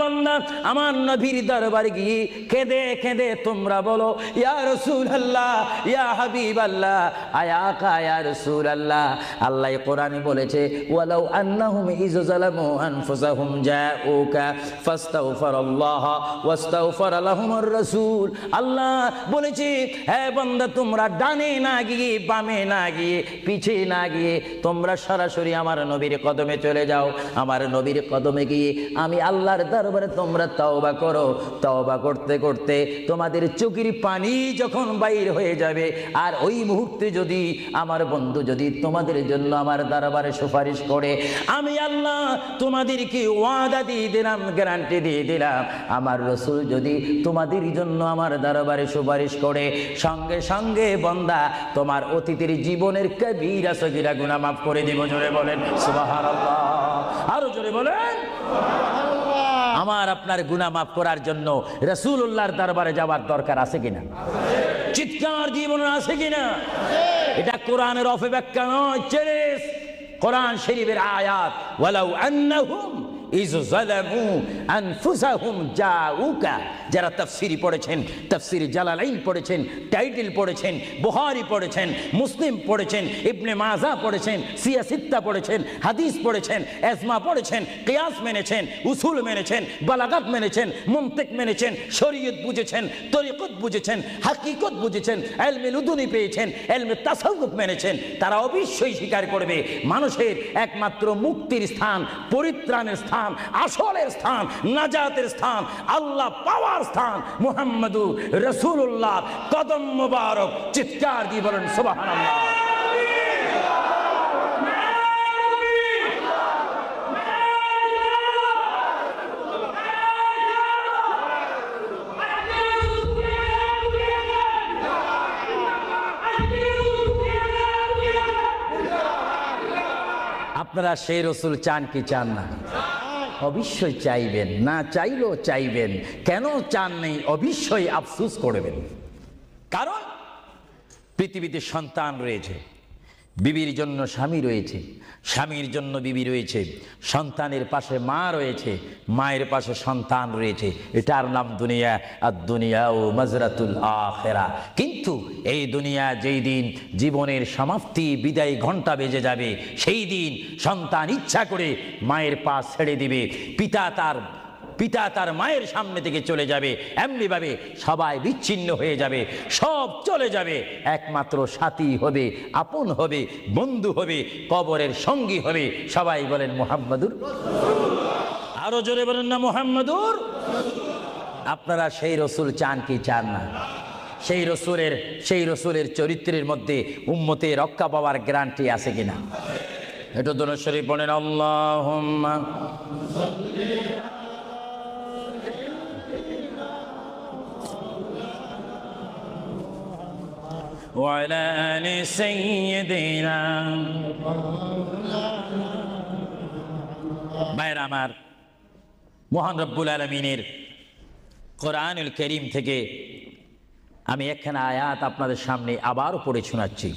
বান্দা, আমার নবীর দরবারে গিয়ে কেঁদে কেঁদে তোমরা বলো, ইয়া রাসূলুল্লাহ, ইয়া হাবিবাল্লাহ, আয়াকা ইয়া রাসূলুল্লাহ। আল্লাহ কোরআনে বলেছে, ওয়ালাউ আন্নাহুম ইয যালামু আনফুসাহুম জাউকা ফাস্তাগফিরুল্লাহ ওয়াস্তাগফার লাহুমুর রাসূল। আল্লাহ বলেছে, হে বান্দা, তোমরা ডানে না গিয়ে, বামে না গিয়ে, পিছে না গিয়ে তোমরা সরাসরি আমার নবীর কদমে চলে যাও। আমার নবীর কদমে গিয়ে আমি আল্লাহর দরবারে তোমরা তওবা করো। তওবা করতে করতে তোমাদের চোখের পানি যখন বাইর হয়ে যাবে, আর ওই মুহূর্তে যদি আমার বন্ধু যদি তোমাদের জন্য আমার দরবারে সুপারিশ করে, আমি আল্লাহ তোমাদেরকে ওয়াদা দিয়ে দিলাম, গ্যারান্টি দিয়ে দিলাম, আমার রাসূল যদি তোমাদের জন্য আমার দরবারে সুপারিশ করে, সঙ্গে সঙ্গে বান্দা তোমার অতীতের জীবনের কবিরা সগীরা গুনাহ মাফ করে দিব। জোরে বলেন সুবহানাল্লাহ। আরো জোরে বলেন সুবহানাল্লাহ। আমার আপনার গুনাহ মাফ করার জন্য রাসূলুল্লাহর দরবারে যাওয়ার দরকার আছে কিনা? চিৎকার জীবনে আছে কিনা? এটা কোরআনের অপব্যাখ্যা নয়, চ্যালেঞ্জ। কোরআন শরীফের আয়াত, ওয়ালাউ আন্নাহুম ইয যালামু আনফুসাহুম জাউকা। যারা তাফসীরি পড়েছেন, তাফসীর জালালাইন পড়েছেন, টাইটেল পড়েছেন, বুখারী পড়েছেন, মুসলিম পড়েছেন, ইবনে মাজা পড়েছেন, সিয়াসিত্তা পড়েছেন, হাদিস পড়েছেন, এজমা পড়েছেন, কিয়াস মেনেছেন, উসুল মেনেছেন, বালাগাত মেনেছেন, মুনতিক মেনেছেন, শরীয়ত বুঝেছেন, তরিকত বুঝেছেন, হাকিকত বুঝেছেন, ইলমে লুদুনি পেয়েছেন, ইলমে তাসাউফ মেনেছেন, তারা অবশ্যই স্বীকার করবে মানুষের একমাত্র মুক্তির স্থান, পরিত্রাণের স্থান, আসলের স্থান, নাজাতের স্থান, আল্লাহ পাওয়ার স্থান মুহাম্মদুর রাসূলুল্লাহ কদম মুবারক। চিৎকার দিয়ে বলেন সুবহানাল্লাহ। আপনারা সেই রসুল চান কি চান না? অবশ্যই চাইবেন, না চাইলেও চাইবেন। কেন চান নেই? অবশ্যই আফসোস করবেন। কারণ পৃথিবীতে সন্তান রয়েছে, বিবির জন্য স্বামী রয়েছে, স্বামীর জন্য বিবি রয়েছে, সন্তানের পাশে মা রয়েছে, মায়ের পাশে সন্তান রয়েছে। এটার নাম দুনিয়া। আর দুনিয়া ও মাজরাতুল আখিরা। কিন্তু এই দুনিয়া যেই দিন জীবনের সমাপ্তি, বিদায় ঘন্টা বেজে যাবে, সেই দিন সন্তান ইচ্ছা করে মায়ের পা ছেড়ে দিবে, পিতা তার মায়ের সামনে থেকে চলে যাবে। এমনিভাবে সবাই বিচ্ছিন্ন হয়ে যাবে, সব চলে যাবে। একমাত্র সাথী হবে, আপন হবে, বন্ধু হবে, কবরের সঙ্গী হবে। সবাই বলেন মুহাম্মাদুর। আরো জোরে বলেন না মুহাম্মাদুর। আপনারা সেই রসুল চান কি চান না? সেই রসুলের চরিত্রের মধ্যে উম্মতের রক্ষা পাওয়ার গ্যারান্টি আছে কিনা? এটা দরুদ শরীফ পড়েন, আল্লাহুম্মা وعلى آل سيدنا। ভাইরা আমার, মহান রব্বুল আলামিনের কোরআনুল কারীম থেকে আমি একখানা আয়াত আপনাদের সামনে আবারও পড়ে শোনাচ্ছি।